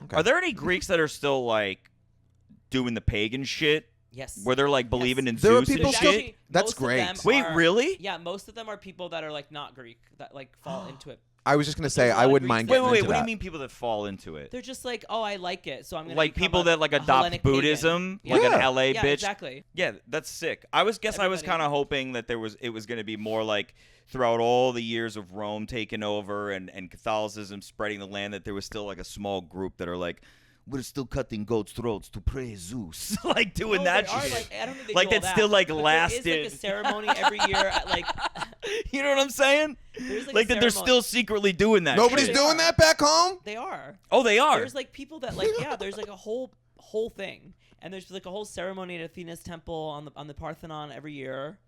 Okay. Are there any Greeks that are still like doing the pagan shit? Yes. Where they're like believing in There are Zeus and people shit? still- Actually, That's most of great. them Wait, are- really? Yeah, most of them are people that are like not Greek that like fall into it. I was just gonna But say there's a I lot of wouldn't Greeks mind that- getting Wait. into What do that. you mean people that fall into it? They're just like, oh, I like it, so I'm gonna Like become people that like a adopt Hellenic pagan. Buddhism, Yeah. like an Yeah. LA Yeah, bitch. exactly. Yeah, that's sick. I was Everybody- kind of hoping that it was going to be more like throughout all the years of Rome taking over and Catholicism spreading the land, that there was still like a small group that are like, we're still cutting goats' throats to praise Zeus, like doing No, that they are, shit. like, I don't think they Like, do all that's that, still, like, but lasted. There is like a ceremony every year at like. You know what I'm saying? There's Like a that they're ceremony. still secretly doing that. Nobody's shit. doing that back home. They are. Oh, they are. There's like people that like there's like a whole thing, and there's like a whole ceremony at Athena's temple on the Parthenon every year.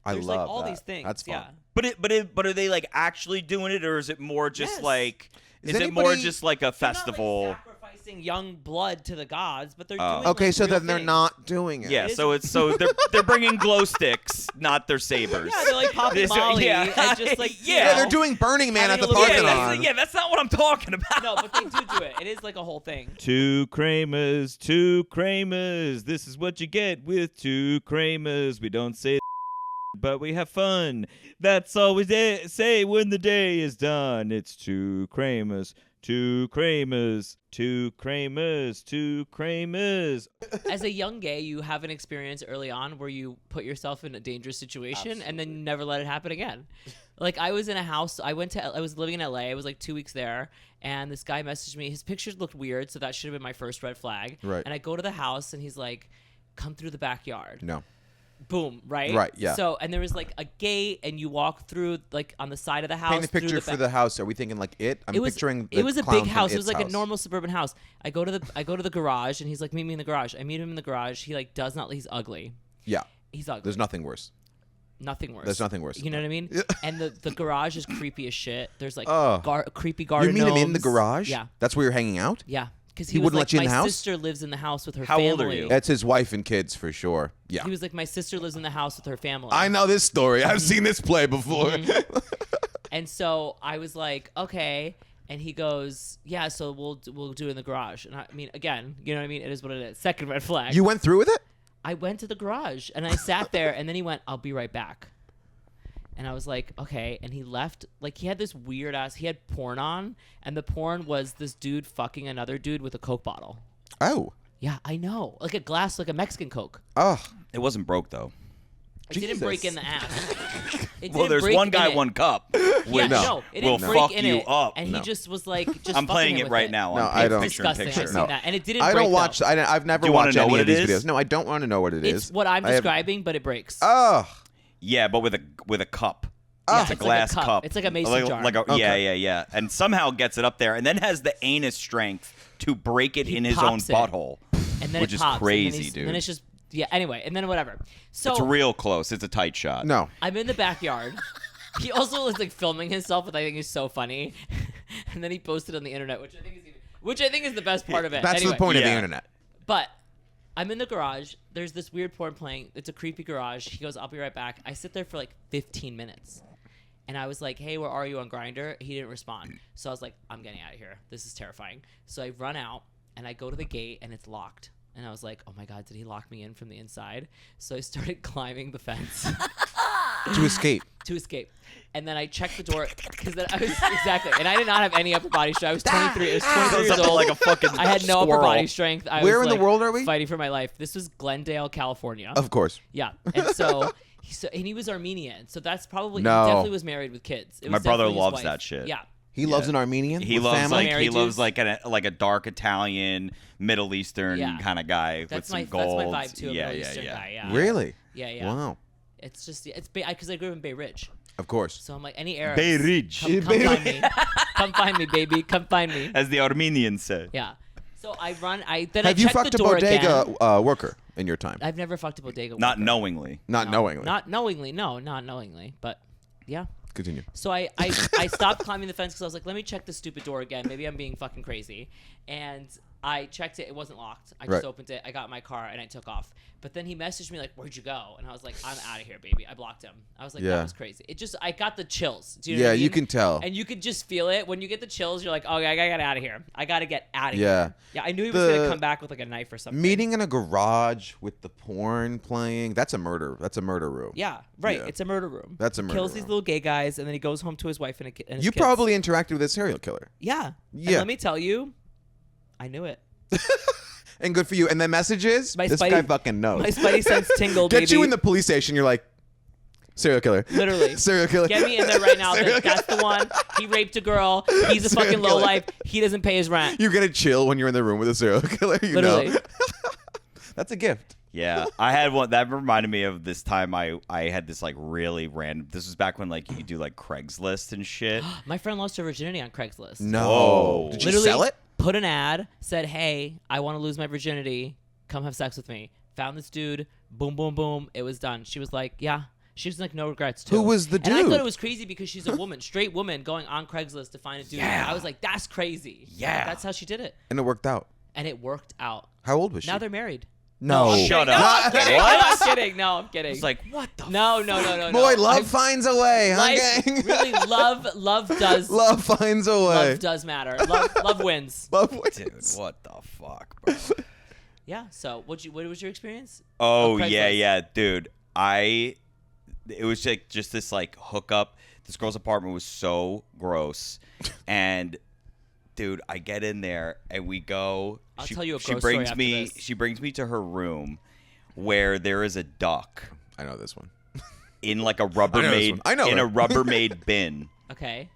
I There's love like all that. these things. That's fun. Yeah. But are they like actually doing it, or is it more just Yes. like Is it more anybody- just like a They're festival? not, like, sacrificing young blood to the gods, but they're Oh. doing. Okay, like, so real then they're things. not doing it. Yeah, It so they're bringing glow sticks, not their sabers. Yeah, they're like popping Molly and just like you Yeah. Yeah, know, they're doing Burning Man at having the a little- Parthenon. Yeah, that's not what I'm talking about. No, but they do it. It is like a whole thing. 2 Kramers, 2 Kramers. This is what you get with 2 Kramers. We don't say but we have fun. That's all we say when the day is done. It's 2 Kramers, 2 Kramers, 2 Kramers, 2 Kramers. As a young gay, you have an experience early on where you put yourself in a dangerous situation and then you never let it happen again. Like I was in a house. I was living in LA. I was like 2 weeks there, and this guy messaged me. His pictures looked weird, so that should have been my first red flag. Right. And I go to the house, and he's like, "Come through the backyard." No. Boom, right? Right, yeah. So, and there was like a gate, and you walk through like on the side of the house. Paint a through picture the for the house. Are we thinking like it? I'm picturing. It was a clown big from house. It It's was like a house. normal suburban house. I go to the garage, and he's like, "Meet me in the garage." I meet him in the garage. He like does not. He's ugly. Yeah. He's ugly. There's nothing worse. Nothing worse. There's nothing worse. You know what I mean? Yeah. And the garage is creepy as shit. There's like Oh. creepy garden You meet him in the gnomes. garage? Yeah. That's where you're hanging out? Yeah. Because He was wouldn't like, let you in my the house? sister lives in the house with her How family. old are you? That's his wife and kids for sure. Yeah. He was like, my sister lives in the house with her family. I know this story. I've seen this play before. Mm-hmm. And so I was like, okay. And he goes, yeah, so we'll do it in the garage. And I mean, again, you know what I mean? It is what it is. Second red flag. You went through with it? I went to the garage and I sat there, and then he went, I'll be right back. And I was like, okay. And he left. Like, he had this weird ass, he had porn on, and the porn was this dude fucking another dude with a Coke bottle. Oh. Yeah, I know. Like a glass, like a Mexican Coke. Oh. It wasn't broke though. It didn't break in the ass. It Well, didn't there's break one in guy, it. one cup. Yeah, Which no, it will didn't break fuck in you it. up. And he just was like, just I'm playing fucking it with right it. now. No, on I don't. picture in Disgusting. picture. I've seen No. that. And it didn't I break don't watch. though. I've never Do you wanna watched know any what of it these is? videos. No, I don't want to know what it is. It's what I'm I have- describing, but it breaks. Oh. Yeah, but with a cup. Yeah, It's a it's like a glass cup. It's like a mason jar. Yeah, yeah. And somehow gets it up there and then has the anus strength to break it He in his own pops it. butthole. And then which it is pops, crazy, and then dude. And then it's just, yeah, anyway. And then whatever. So It's real close. It's a tight shot. No. I'm in the backyard. He also was like filming himself, which I think is so funny. And then he posted on the internet, which I think is the best part of it. That's Anyway. the point of the Yeah. internet. But I'm in the garage. There's this weird porn playing. It's a creepy garage. He goes, I'll be right back. I sit there for like 15 minutes. And I was like, hey, where are you on Grindr? He didn't respond. So I was like, I'm getting out of here. This is terrifying. So I run out, and I go to the gate, and it's locked. And I was like, oh, my God, did he lock me in from the inside? So I started climbing the fence. To escape. To escape. And then I checked the door because then I was exactly, and I did not have any upper body strength. I was 23. I was 23 Goes years up to old. like a fucking I had no upper squirrel. body strength. I Where was, in the like, world are we? Fighting for my life. This was Glendale, California. Of course. Yeah, and so he was Armenian. So that's probably No. he definitely was married with kids. It My was brother definitely his loves wife. that shit. Yeah. He loves an Armenian. He with loves family? like Married he loves dudes? like a dark Italian, Middle Eastern Yeah. kind of guy That's with my some gold. that's my vibe too. Yeah, Middle yeah, Eastern yeah. guy, yeah. Really? Yeah, yeah. Wow. It's just it's because I grew up in Bay Ridge, Of course. so I'm like any Arabs. Bay Ridge, Come find me. Come find me, baby. Come find me. as the Armenians say. Yeah. So I run. Then Have I you check fucked the a door bodega again. worker in your time? I've never fucked a bodega. Not worker. knowingly. Not No, knowingly. Not knowingly. No, not knowingly. But yeah. Continue. So I stopped climbing the fence because I was like, let me check this stupid door again. Maybe I'm being fucking crazy. And I checked it. It wasn't locked. I just Right. opened it. I got in my car and I took off. But then he messaged me like, "Where'd you go?" And I was like, "I'm out of here, baby." I blocked him. I was like, Yeah. "That was crazy." It just, I got the chills. Do you know Yeah, what I mean? you can tell. And you could just feel it when you get the chills. You're like, "Oh, I gotta get out of here. I gotta get out of Yeah. here." Yeah, I knew he was The- gonna come back with like a knife or something. Meeting in a garage with the porn playing, that's a murder. That's a murder room. Yeah, right. Yeah. It's a murder room. That's a murder Kills these room. little gay guys, and then he goes home to his wife and his You kids. probably interacted with a serial killer. Yeah. Yeah. And let me tell you, I knew it. And good for you. And the message is, My this Spidey- guy fucking knows. My spidey sense tingled, Get baby. you in the police station, you're like, serial killer. Literally. Serial killer. Get me in there right now. Serial That's the one. He raped a girl. He's a Serial fucking killer. lowlife. He doesn't pay his rent. You're going to chill when you're in the room with a serial killer. You Literally. know? That's a gift. Yeah, I had one that reminded me of this time I had this like really random. This was back when like you could do like Craigslist and shit. My friend lost her virginity on Craigslist. No. Whoa. Did you Literally sell it? put an ad, said, "Hey, I want to lose my virginity. Come have sex with me." Found this dude. Boom, boom, boom. It was done. She was like, yeah. She was like, no regrets, too. Who was the And I dude? thought it was crazy because she's a woman, straight woman, going on Craigslist to find a dude. Yeah. I was like, that's crazy. Yeah. That's how she did it. And it worked out. And it worked out. How old was she? Now they're married. No. I'm Shut kidding. up. No, I'm kidding. What? I'm kidding. No, I'm kidding. It's like what the? no. Boy, love I've- finds a way, huh, life, gang? really, love does. Love finds a way. Love does matter. Love wins. Love wins. Dude, what the fuck, bro? Yeah. So, what was your experience? Oh Of yeah, Craigslist. yeah, dude. It was like just this like hookup. This girl's apartment was so gross, and dude, I get in there and we go. I'll she, tell you a she gross story brings after me. this. She brings me to her room, where there is a duck I know this one. in like a I know this Rubbermaid. one. I know in it. a Rubbermaid bin. Okay.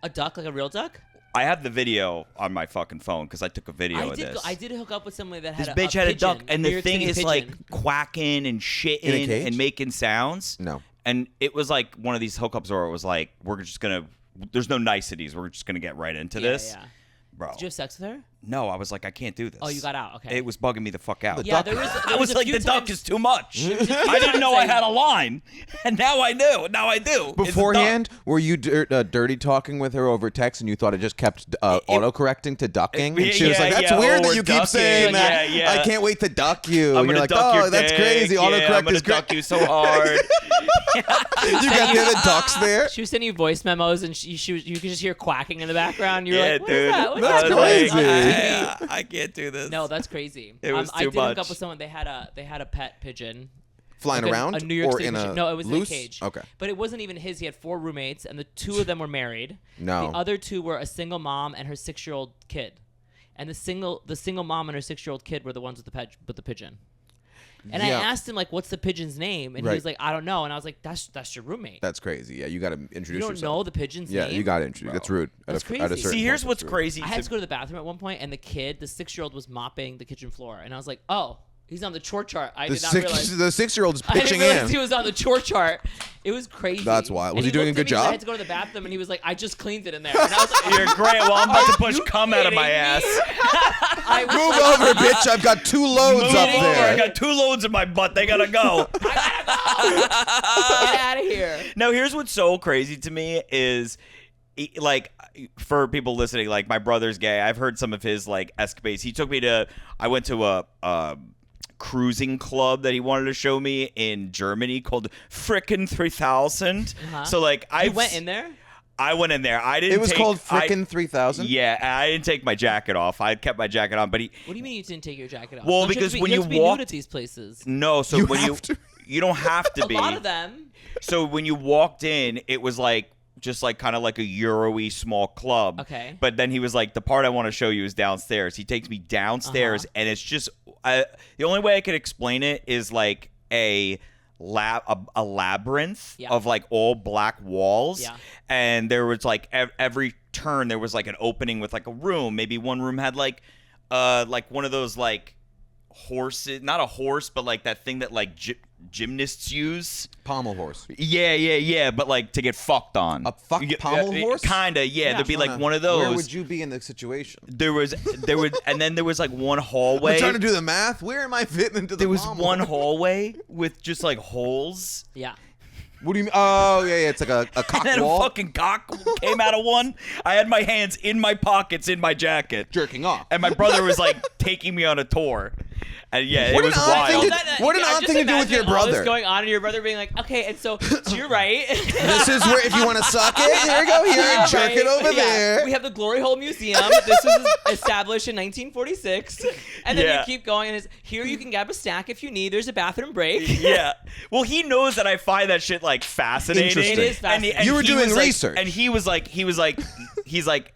A duck, like a real duck? I have the video on my fucking phone because I took a video of this. I did hook up with somebody that This had bitch a had a pigeon, duck, and New the York thing City is pigeon. like quacking and shitting In a cage? and making sounds. No. And it was like one of these hookups where it was like, we're just gonna. There's no niceties. We're just gonna get right into Yeah, this, yeah. bro. Did you have sex with her? No, I was like, I can't do this. Oh, you got out. Okay. It was bugging me the fuck out. Yeah, there was. I was a like, few the duck times- is too much. there was a few I didn't times know I had a line, and now I do. Now I do. It's a duck. Beforehand, were you dirty talking with her over text and you thought it just kept auto-correcting to ducking? And she was like, that's yeah, weird oh, that we're you keep ducking. saying that. Yeah, yeah. I can't wait to duck you. I'm And you're gonna like, duck oh, your that's dick. crazy. Yeah, I'm Autocorrect gonna is great. duck you so hard. You got the other ducks there? She was sending you voice memos, and you could just hear quacking in the background. You're Yeah, like, what dude. is that? What's That's that noise on crazy. TV? I can't do this. No, that's crazy. It was I too did hook much. up with someone. They had a pet pigeon. Flying Like around? a New York or City in pigeon. a No, it was loose? in a cage. Okay. But it wasn't even his. He had 4 roommates, and the 2 of them were married. No. The other 2 were a single mom and her 6-year-old kid. And the single mom and her 6-year-old kid were the ones with the pigeon. And I Yeah. asked him like, "What's the pigeon's name?" And he Right. was like, "I don't know." And I was like, "That's your roommate. That's crazy. Yeah, you got to introduce You don't yourself. know the pigeon's Yeah, name." you got to introduce. That's rude. That's at a crazy. certain See, here's point, what's that's rude. crazy. I had to go to the bathroom at one point, and the 6-year-old was mopping the kitchen floor, and I was like, "Oh, he's on the chore chart." I did not realize. The 6-year-old is I didn't pitching realize in. he was on the chore chart. It was crazy. That's wild. Was And he doing a looked at good me, 'cause I job? had to go to the bathroom, and he was like, "I just cleaned it in there." And I was like, You're great. Well, I'm about to push you cum out of my kidding ass. me? I was Move like, over, bitch. I've got 2 loads Move up over. there. I got 2 loads in my butt. They gotta go. Get out of here. Now, here's what's so crazy to me is, like, for people listening, like, my brother's gay. I've heard some of his, like, escapades. I went to a cruising club that he wanted to show me in Germany called Frickin' 3000. Uh-huh. So, like, You went in there? I went in there. I didn't It was take- called I- Frickin' 3000? Yeah, I didn't take my jacket off. I kept my jacket on, but What do you mean you didn't take your jacket off? Well, Don't because have to be, when you you have to be walked- nude at these places. no, so You when have to. you don't have to A be. lot of them. So when you walked in, it was like just like kind of like a Euro-y small club. Okay. But then he was like, the part I want to show you is downstairs. He takes me downstairs, and it's just the only way I could explain it is like a labyrinth Yeah. of like all black walls. Yeah. And there was like every turn there was like an opening with like a room. Maybe one room had like one of those like horses, not a horse, but like that thing that like gymnasts use. Pommel horse. Yeah, but like to get fucked on. A pommel horse? Kinda, yeah. There'd be like one of those. Where would you be in the situation? There was, and then there was like one hallway. I'm trying to do the math. Where am I fitting into the There was pommel one horse? hallway with just like holes, Yeah. What do you mean? Oh, yeah. It's like a cock And then wall. a fucking cock came out of one. I had my hands in my pockets in my jacket. Jerking off. And my brother was like taking me on a tour. And yeah, What it was an odd wild. thing what an I'm odd just thing to do with your imagining all this brother. going on, and your brother being like, okay, and so to your right. This is where, if you want to suck it, here you go. Here, Yeah, jerk it over there. We have the Glory Hole Museum. This was established in 1946. And then Yeah. you keep going, and it's here you can grab a snack if you need. There's a bathroom break. Yeah. Well, he knows that I find that shit like fascinating. Interesting. It is fascinating. You were he doing was like- research. and he's like,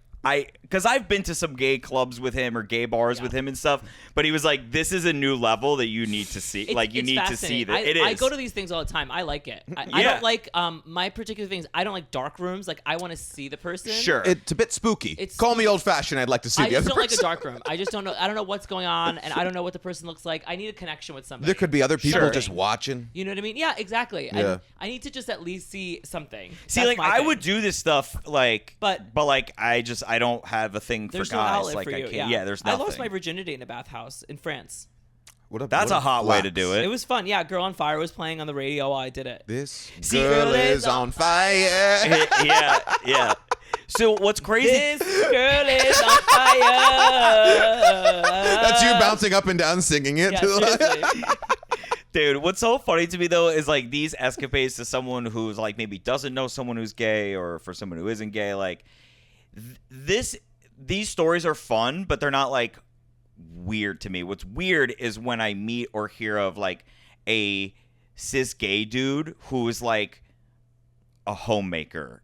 because I've been to some gay clubs with him or gay bars with him and stuff, but he was like, this is a new level that you need to see. You It's need to see fascinating. that. It is. I go to these things all the time. I like it. I Yeah. don't like my particular things. I don't like dark rooms. Like I want to see the person. Sure. It's a bit spooky. It's- Call me old-fashioned. I'd like to see I the just other don't like a person. dark room. I just don't know. I don't know what's going on, and I don't know what the person looks like. I need a connection with somebody. There could be other people Sure. just watching. You know what I mean? Yeah, exactly. Yeah. I need to just at least see something. See, That's like my I thing. would do this stuff, like, But- like I don't have a thing for There's guys. no outlet like for you. I can't. Yeah, there's I nothing. lost my virginity in a bathhouse in France. That's a hot way to do it. It was fun. Yeah, Girl on Fire was playing on the radio while I did it. This See, girl is on fire. yeah. So what's crazy? This girl is on fire. That's you bouncing up and down singing it. Yeah, to the- seriously. Dude, what's so funny to me though is like these escapades to someone who's like maybe doesn't know someone who's gay, or for someone who isn't gay, like these stories are fun, but they're not like weird to me. What's weird is when I meet or hear of like a cis gay dude who is like a homemaker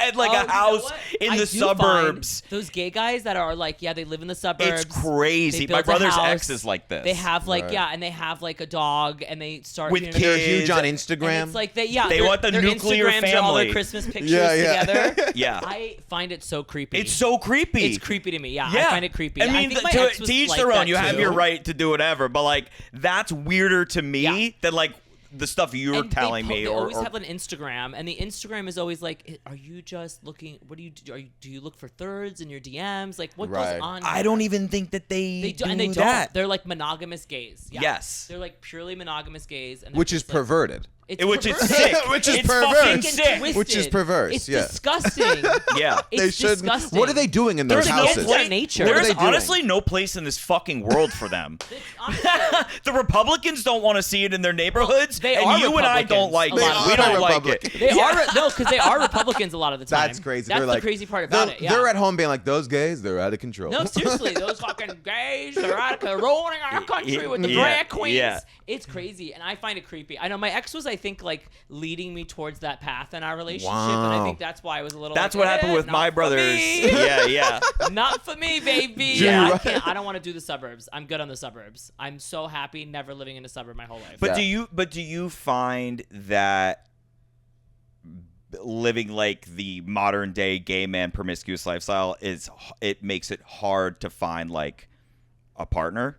and like Oh, you a know house what? in I the do suburbs. find those gay guys that are like, yeah, they live in the suburbs. It's crazy. They My built a brother's house. ex is like this. They have like Right. and they have like a dog, and they start With you know, kids. They're huge on And Instagram. it's like they They want the their nuclear Instagrams are all their family. Christmas pictures Yeah. together. Yeah. I find it so creepy. It's so creepy. It's creepy to me. Yeah, I find it creepy. I mean, think my to ex was each like their that own. You have too. your right to do whatever, but like that's weirder to me Yeah. than like the stuff you're And telling me. They Or, always or have an Instagram, and the Instagram is always like, "Are you just looking? What do you do? Do you look for thirds in your DMs? Like, what Right. goes on?" I here? don't even think that They do, and they that. don't. They're like monogamous gays. Yeah. Yes. They're like purely monogamous gays, and they're Which is just, like, perverted. It's Which is perverted. sick. Which is It's perverse. fucking Freaking sick. twisted. Which is perverse, It's yeah. disgusting. Yeah. It's They shouldn't. disgusting. What are they doing in those They're houses? against their nature. What are There's they doing? honestly no place in this fucking world for them. It's honestly- The Republicans don't want to see it in their neighborhoods, They and are you and I Republicans, don't like a it. lot of We the don't time. like Republicans. it. They are no, because they are Republicans a lot of the time. That's crazy. That's They're the like, crazy part about they're, it. Yeah. They're at home being like, those gays, they're out of control. No, seriously, those fucking gays, they're out of ruining our country with the Yeah, drag queens. yeah. It's crazy, and I find it creepy. I know my ex was, I think, like leading me towards that path in our relationship, and I Wow. think that's why I was a little. That's like, what happened with not my for brothers. me. Yeah. Not for me, baby. Dude, Yeah, I right. can't. I don't want to do the suburbs. I'm good on the suburbs. I'm so happy never living in a suburb my whole life. But Yeah. do you find that living like the modern day gay man promiscuous lifestyle it makes it hard to find like a partner?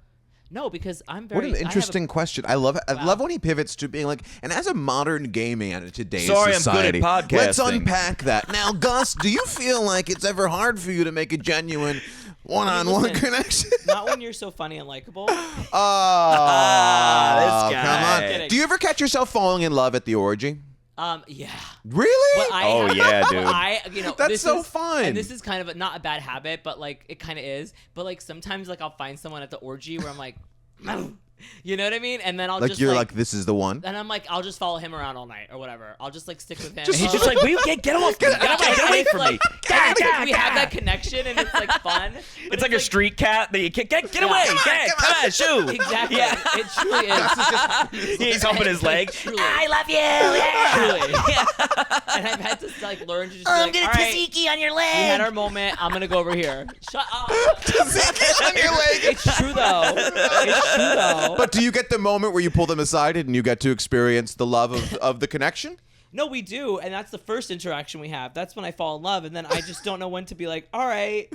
no, because I'm What very. an interesting question. I love when he pivots to being like, and as a modern gay man in today's Sorry, I'm good at society, let's podcasting. unpack that. Now, Gus, do you feel like it's ever hard for you to make a genuine one-on-one listen, connection? Not when you're so funny and likable. Oh, this guy. come on. Kidding. Do you ever catch yourself falling in love at the orgy? Yeah. Really? What I Oh, have- yeah, what dude. That's this so is, fun. And this is kind of not a bad habit, but like it kind of is. But like sometimes like I'll find someone at the orgy where I'm like, you know what I mean? And then I'll like just you're like, this is the one? and I'm like, I'll just follow him around all night or whatever. I'll just like stick with him. He's just like, get him off, get away from me. We have that connection and it's like fun. But It's like a street cat that you get away, come on, shoo. Exactly. Yeah. It truly is. He's humping his leg. Truly. I love you. Yeah. Truly. And I've had to like learn to just be like, all right, tzatziki on your we had leg. our moment. I'm gonna go over here. Shut up. On your leg. It's true though. It's true though. But do you get the moment where you pull them aside and you get to experience the love of the connection? No, we do, and that's the first interaction we have. That's when I fall in love, and then I just don't know when to be like, all right,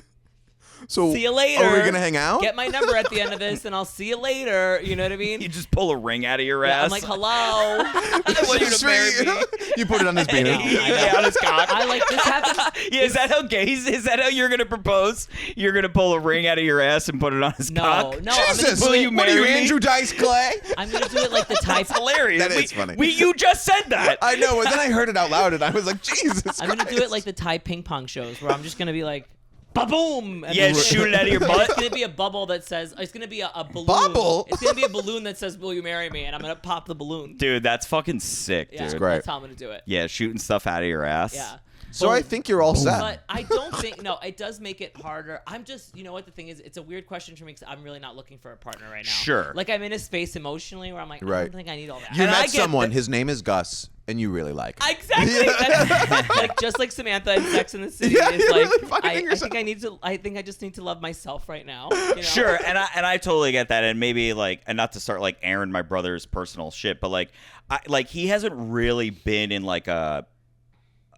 So see you later. Are we gonna hang out? Get my number at the end of this, and I'll see you later. You know what I mean? You just pull a ring out of your Yeah, ass. I'm like, hello. I want you to marry me. You put it on his penis. Yeah, on his cock. I like this happened. Yeah, is that how gays? Is that how you're gonna propose? You're gonna pull a ring out of your ass and put it on his cock? No. Jesus, Will you what are you, marry me? Andrew Dice Clay? I'm gonna do it like the type. That's hilarious. That is funny. You just said that. I know, and then I heard it out loud, and I was like, Jesus I'm gonna do it like the Thai ping pong shows, where I'm just gonna be like, ba-boom! And Yeah, then- shoot it out of your butt. It's gonna be a bubble that says. It's gonna be a balloon. Bubble? It's gonna be a balloon that says, "Will you marry me?" And I'm gonna pop the balloon. Dude, that's fucking sick, Yeah, dude. great. That's how I'm gonna do it. Yeah, shooting stuff out of your ass. Yeah. So I think you're all set. But I don't think no, it does make it harder. I'm just, you know what the thing is, it's a weird question for me because I'm really not looking for a partner right now. Sure. Like I'm in a space emotionally where I'm like, I Right. don't think I need all that. You And I met get someone. that- His name is Gus, and you really like him. Exactly. That's, like just like Samantha in Sex and the City Yeah, is you're like really finding I yourself. think I need to I think I just need to love myself right now. You know? Sure, and I totally get that, and maybe like, and not to start like airing my brother's personal shit, but like he hasn't really been in like a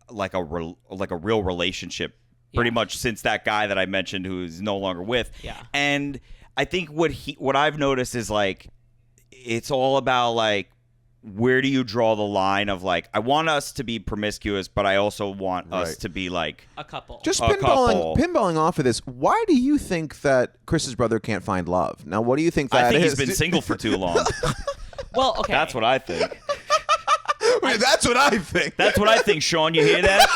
real relationship pretty Yeah. much since that guy that I mentioned who's no longer with. Yeah. And I think what I've noticed is like it's all about like where do you draw the line of like I want us to be promiscuous, but I also want us Right. to be like A couple. Just A couple. pinballing off of this. Why do you think that Chris's brother can't find love? Now, what do you think that I think is? he's been single for too long. well, okay. That's what I think. That's what I think. That's what I think, Sean. You hear that?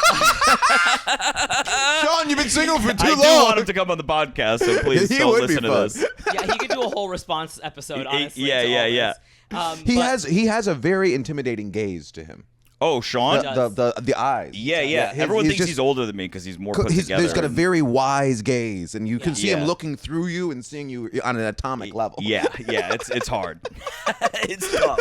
Sean, you've been single for too I long. do want him to come on the podcast, so please He don't would be listen to fun. this. Yeah, he could do a whole response episode, honestly. Yeah, to all yeah, this. He But- he has a very intimidating gaze to him. Oh, Sean? The eyes. Yeah. his- Everyone thinks just- he's older than me because he's more put together. There's got a very wise gaze, and you can Yeah. see him Yeah. looking through you and seeing you on an atomic level. Yeah, it's hard. It's tough.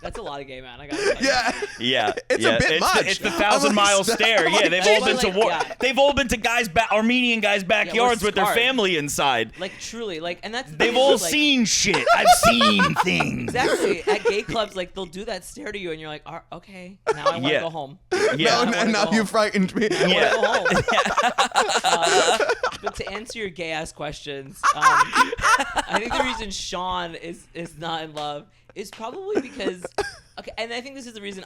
That's a lot of gay man. I got to Yeah. Yeah, It's yeah. a bit much. It's the I'm 1,000-mile like, stare. Yeah, they've all been to war. yeah. They've all been to Armenian guys' backyards with their scarred. family inside. Like truly, like, and that's the They've thing all is, like, seen shit. I've seen things. Exactly. At gay clubs, like they'll do that stare to you, and you're like, okay, now I want to Yeah. go home. Yeah. I wanna now go you home. frightened me. I Yeah. want to go home. But to answer your gay ass questions, I think the reason Sean is not in love is probably because. Okay, and I think this is the reason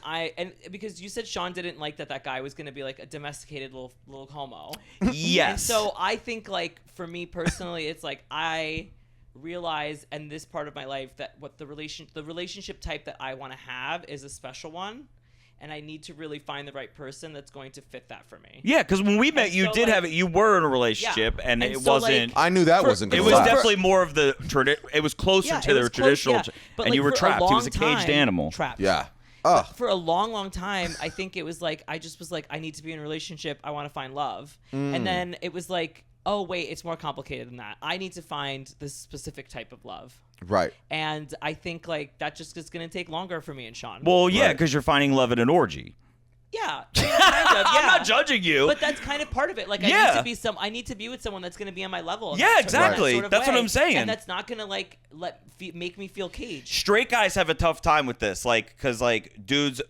because you said Sean didn't like that guy was gonna be like a domesticated little homo. Yes. And so I think like for me personally, it's like I realize in this part of my life that what the relationship type that I want to have is a special one, and I need to really find the right person that's going to fit that for me. Yeah, because when we met, And you so, did like- have it. You were in a relationship, and And it so, wasn't. like, I knew that For- wasn't It going was to last. definitely more of the. It was closer Yeah, to it their was close, traditional, yeah. But, and like, you were for a trapped. He was a long caged time- animal. Trapped. Yeah. But for a long, long time, I think it was like I just was like, I need to be in a relationship. I want to find love, and then it was like, oh wait, it's more complicated than that. I need to find this specific type of love, Right. and I think like that just is going to take longer for me and Sean. Well, yeah, Right. because you're finding love in an orgy. yeah, kind of, yeah. I'm not judging you. But that's kind of part of it. Like Yeah. I need to be with someone that's going to be on my level. in Yeah, that sort of- exactly. that sort of That's what way, I'm saying. And that's not going to like make me feel caged. Straight guys have a tough time with this, like, because like dudes,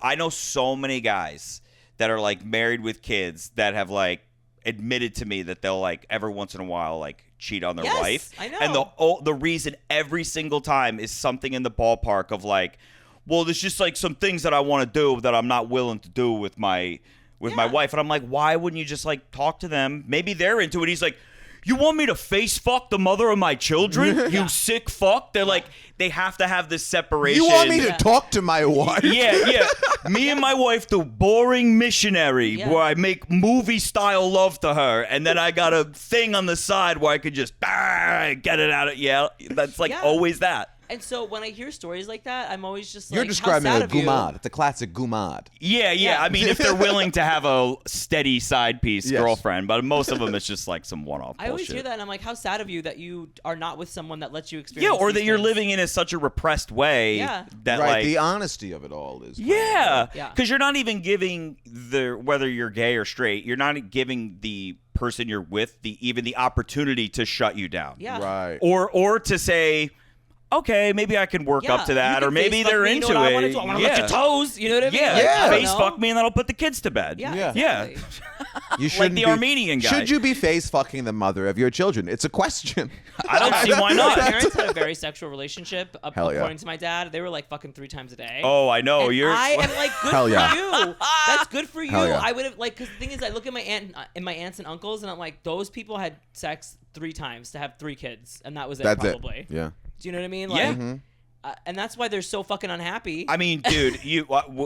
I know so many guys that are like married with kids that have like admitted to me that they'll like every once in a while like cheat on their Yes, wife. I know. And the reason every single time is something in the ballpark of like, well, there's just like some things that I want to do that I'm not willing to do with my Yeah. wife. And I'm like, why wouldn't you just like talk to them? Maybe they're into it. He's like, you want me to face fuck the mother of my children? You sick fuck. They're like, they have to have this separation. You want me to Yeah. talk to my wife? Yeah. Me and my wife do boring missionary Yeah. where I make movie style love to her, and then I got a thing on the side where I could just get it out of that's like Yeah. always that. And so when I hear stories like that, I'm always just You're like, describing how sad a of you. gumad. It's a classic gumad. Yeah. Yeah. I mean, if they're willing to have a steady side piece Yes. girlfriend, but most of them it's just like some one-off I always bullshit. hear that, and I'm like, how sad of you that you are not with someone that lets you Yeah, experience. or that these you're things. living in such a repressed way Yeah. that Right. like The honesty of it all is. Yeah, Yeah. because you're not even giving whether you're gay or straight, you're not giving the person you're with even the opportunity to shut you down. Yeah. Right. Or to say, okay, maybe I can work up to you that, can or maybe face fuck they're me, into you know what it. I want to do? I want to lick your toes. You know what I mean? Yeah, Like, I don't face know. fuck me, and then I'll put the kids to bed. Yeah, yeah. exactly. You Like shouldn't the be- Armenian guy. Should you be face fucking the mother of your children? It's a question. I don't see why My not. parents had a very sexual relationship. Hell yeah. According to my dad, they were like fucking 3 times a day. Oh, I know. And You're. I am like, good Hell for yeah. you. That's good for you. Hell yeah. I would have like, because the thing is, I look at my aunt and my aunts and uncles, and I'm like, those people had sex 3 times to have 3 kids, and that was it. That's probably. it. Yeah. Do you know what I mean? Yeah. Like, and that's why they're so fucking unhappy. I mean, dude,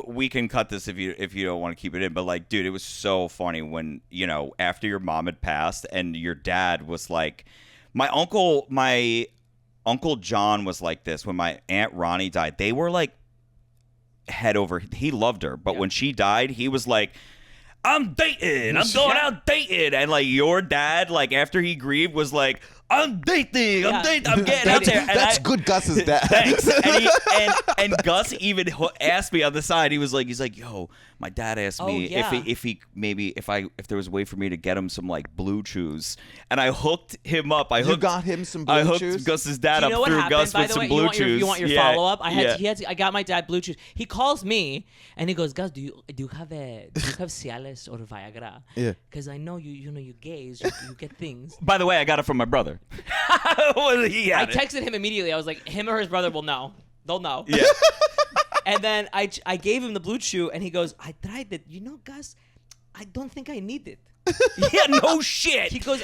we can cut this if you don't want to keep it in, but like, dude, it was so funny when, after your mom had passed and your dad was like, my uncle John was like this when my Aunt Ronnie died. They were like head over. He loved her, but when she died, he was like, I'm dating. I'm going out dating. And like your dad, like after he grieved, was like, I'm dating. I'm getting out there. And That's good Gus's dad. Thanks. And Gus even asked me on the side. He's like, yo, my dad asked me if there was a way for me to get him some like blue chews, and I hooked him up. You got him some I blue hooked chews? Gus's dad Do you know up what through happened, Gus by with the some way? blue chews. You want your Yeah. follow up? Yeah. I got my dad blue chews. He calls me and he goes, Gus, do you have Cialis or Viagra? Yeah. Because I know you gays, you get things. By the way, I got it from my brother. I texted him immediately. I was like, him or his brother will know. They'll know. Yeah. And then I gave him the blue chew, and he goes, I tried it. Gus, I don't think I need it. Yeah, no shit. He goes,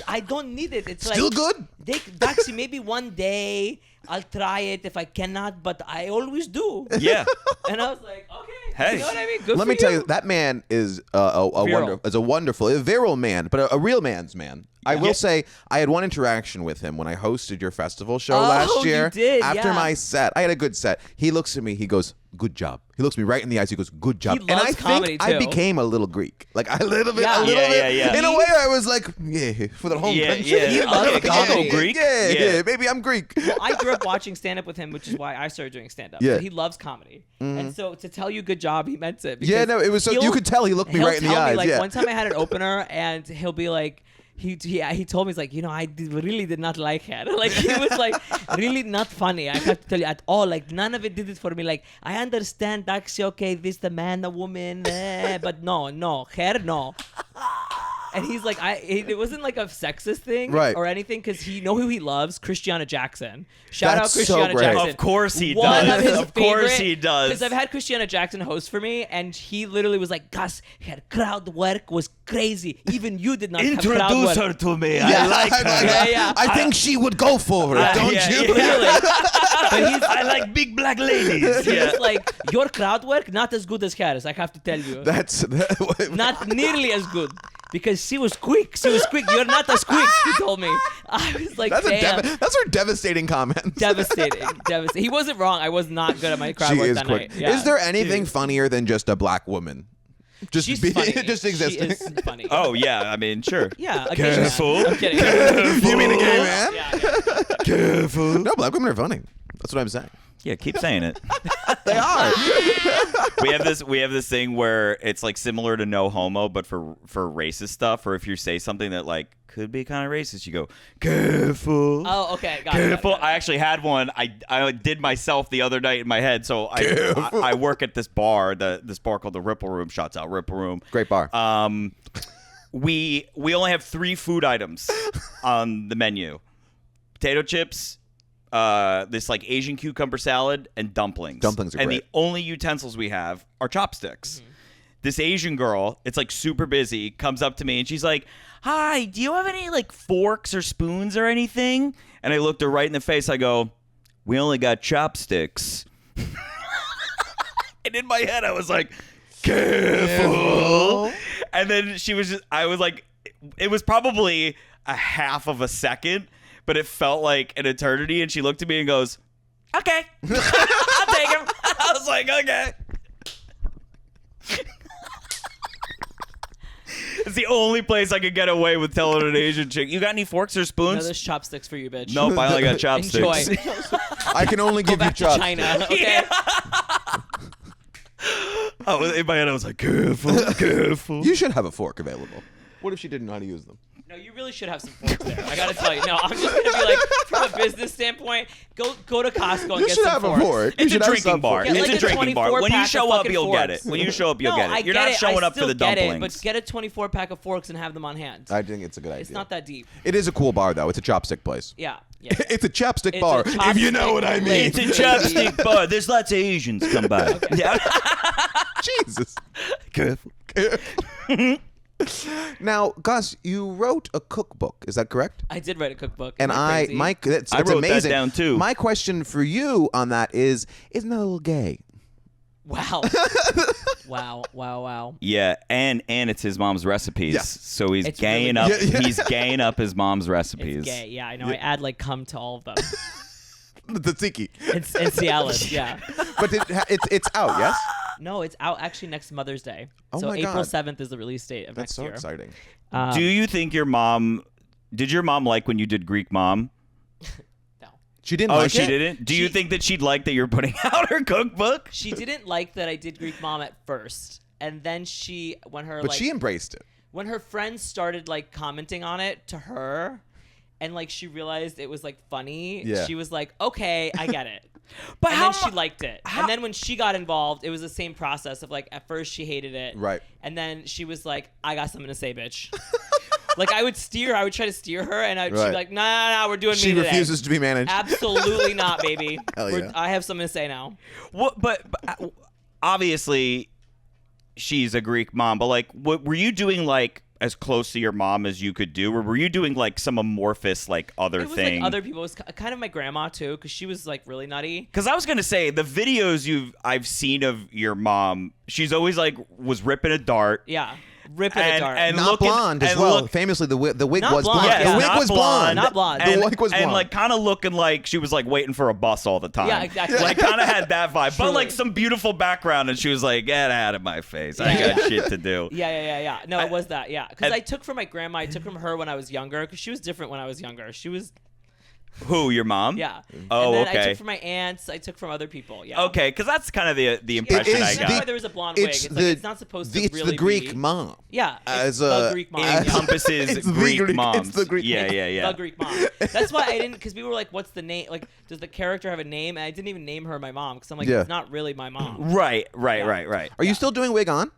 I don't need it. It's Still like, good? Daxi, maybe one day I'll try it if I cannot, but I always do. Yeah. And I was like, okay. Hey. You know what I mean? Good Let for me tell you, that man is a wonderful, a virile man, but a real man's man. I will say, I had one interaction with him when I hosted your festival show last year. You did, After yeah. my set, I had a good set. He looks at me, he goes, good job. He looks me right in the eyes. He goes, good job. He And loves I comedy, think I too. became a little Greek, like a little bit. Yeah. In a way, I was like, yeah, for the home country. He loves comedy. Greek. Yeah, maybe I'm Greek. Well, I grew up watching stand-up with him, which is why I started doing stand-up. Yeah. But he loves comedy. And so to tell you good job, he meant it. Yeah, because no, it was so you could tell he looked me he'll right in the tell me, eyes. like, Yeah. one time I had an opener, and he'll be like, he told me, he's like, really did not like her. Like, he was like, really not funny. I have to tell you at all. Like, none of it did it for me. Like, I understand, actually, okay, this the man, the woman, but no, her, no. And he's like, it wasn't like a sexist thing Right. or anything, because he know who he loves, Christiana Jackson. Shout That's out so Christiana great. Jackson. Of course he One does. Of, his of course he does. Because I've had Christiana Jackson host for me, and he literally was like, Gus, her crowd work was crazy. Even you did not have crowd Introduce work. her to me. Yeah, I like her. Yeah. I think she would go for it, don't yeah, you? yeah. Literally. But he's I like big black ladies. He's like, your crowd work, not as good as hers, I have to tell you. Not nearly as good. Because she was quick. You're not as quick, he told me. I was like, That's damn. that's her devastating comment. Devastating. He wasn't wrong. I was not good at my crowd She work is that quick. night. Yeah. Is there anything funnier than just a black woman? Just She's being, funny. just existing. She is funny. Oh yeah, I mean, sure. Yeah. Careful. I'm kidding. You mean a gay man? Yeah. Careful. No, black women are funny. That's what I'm saying. Yeah, keep saying it. They are. We have this thing where it's like similar to no homo, but for racist stuff, or if you say something that like could be kind of racist, you go careful. Oh, okay. Got Careful. it. I actually had one. I did myself the other night in my head. So I work at this bar, this bar called the Ripple Room. Shouts out Ripple Room. Great bar. We only have 3 food items on the menu: potato chips, this like Asian cucumber salad, and dumplings. Dumplings are and great. the only utensils we have are chopsticks. Mm-hmm. This Asian girl, it's like super busy, comes up to me and she's like, "Hi, do you have any like forks or spoons or anything?" And I looked her right in the face. I go, "We only got chopsticks." And in my head, I was like, "Careful." And then I was like, it was probably a half of a second, but it felt like an eternity. And she looked at me and goes, "Okay, I'll take him." I was like, "Okay." It's the only place I could get away with telling an Asian chick, "You got any forks or No, spoons?" there's chopsticks for you, bitch. Nope, I only got chopsticks. Enjoy. I can only give you Back to chops. China. Okay. In my head, I was like, "Careful, careful." You should have a fork available. What if she didn't know how to use them? No, you really should have some forks there. I gotta tell you. No, I'm just gonna be like, from a business standpoint, go to Costco and You get should some have forks. a fork. You It's a should have drinking some bar. fork. Yeah, It's like a drinking bar. When you 24-pack show of up, fucking you'll get it. forks. When you show up, you'll No, get it. I You're get not it. showing I up for still the get dumplings. It, but get a 24-pack of forks and have them on hand. I think it's a good idea. It's not that deep. It is a cool bar, though. It's a chopstick place. Yeah. Yeah. It's a chopstick It's bar, a if you know chopstick what I mean. place. It's a chopstick bar. There's lots of Asians come by. Yeah. Jesus. Careful. Now, Gus, you wrote a cookbook. Is that correct? I did write a cookbook. And Isn't that crazy? Mike, that's I wrote that amazing. down, too. My question for you on that is, isn't that a little gay? Wow. Wow. Yeah, and it's his mom's recipes. Yeah. So he's It's gaying really up. good. Yeah. He's gaying up his mom's recipes. It's gay. Yeah, I know. I add like cum to all of them. The tzatziki. And Cialis, yeah. But it's out, yes? No, it's out actually next Mother's Day. Oh so my April God. 7th is the release date of That's next so year. exciting. Do you think your mom? Did your mom like when you did Greek Mom? No. She didn't Oh, like she it? didn't. Do you think that she'd like that you're putting out her cookbook? She didn't like that I did Greek Mom at first. And then But she embraced it. when her friends started like commenting on it to her and like she realized it was like funny, Yeah. she was like, okay, I get it. But and how then she mu- liked it. And then when she got involved, it was the same process of like at first she hated it. Right. And then she was like, I got something to say, bitch. Like I would try to steer her and she'd Right. be like, nah, we're doing She me today. refuses to be managed. Absolutely not, baby. Hell yeah. I have something to say now. What? But obviously, she's a Greek mom. But like, what were you doing? Like as close to your mom as you could do, or were you doing like some amorphous like other It was thing? like other people. It was kind of my grandma too, because she was like really nutty. Because I was gonna say the videos I've seen of your mom, she's always like was ripping a dart. Yeah, ripping a dart. and Not looking- blonde as and well. look- Famously, the wig Not was blonde, blonde. yeah. The wig not was blonde. Not blonde. The And, wig was blonde. and like kind of looking like she was like waiting for a bus all the time. Yeah, exactly. Like kind of had that vibe, but Truly. like some beautiful background, and she was like, "Get out of my face! I got shit to do." Yeah. No, it was that. Yeah, because and- I took from my grandma. I took from her when I was younger, because she was different when I was younger. She was, Who? Your mom? yeah. Oh, and then I okay. took from my aunts. I took from other people. Yeah. Okay, because that's kind of the Yeah, impression is I that's got. why there was a blonde wig. It's, like, it's not supposed to it's really the Greek be. mom. Yeah, As it's the a- Greek mom. It yeah. encompasses It's the Greek Greek- moms. it's the Greek yeah, mom. yeah. The Greek mom. That's why I didn't, because we were like, "What's the name? Like, does the character have a name?" And I didn't even name her my mom, because I'm like, Yeah. it's not really my mom. Right. Yeah. Are you still doing wig on?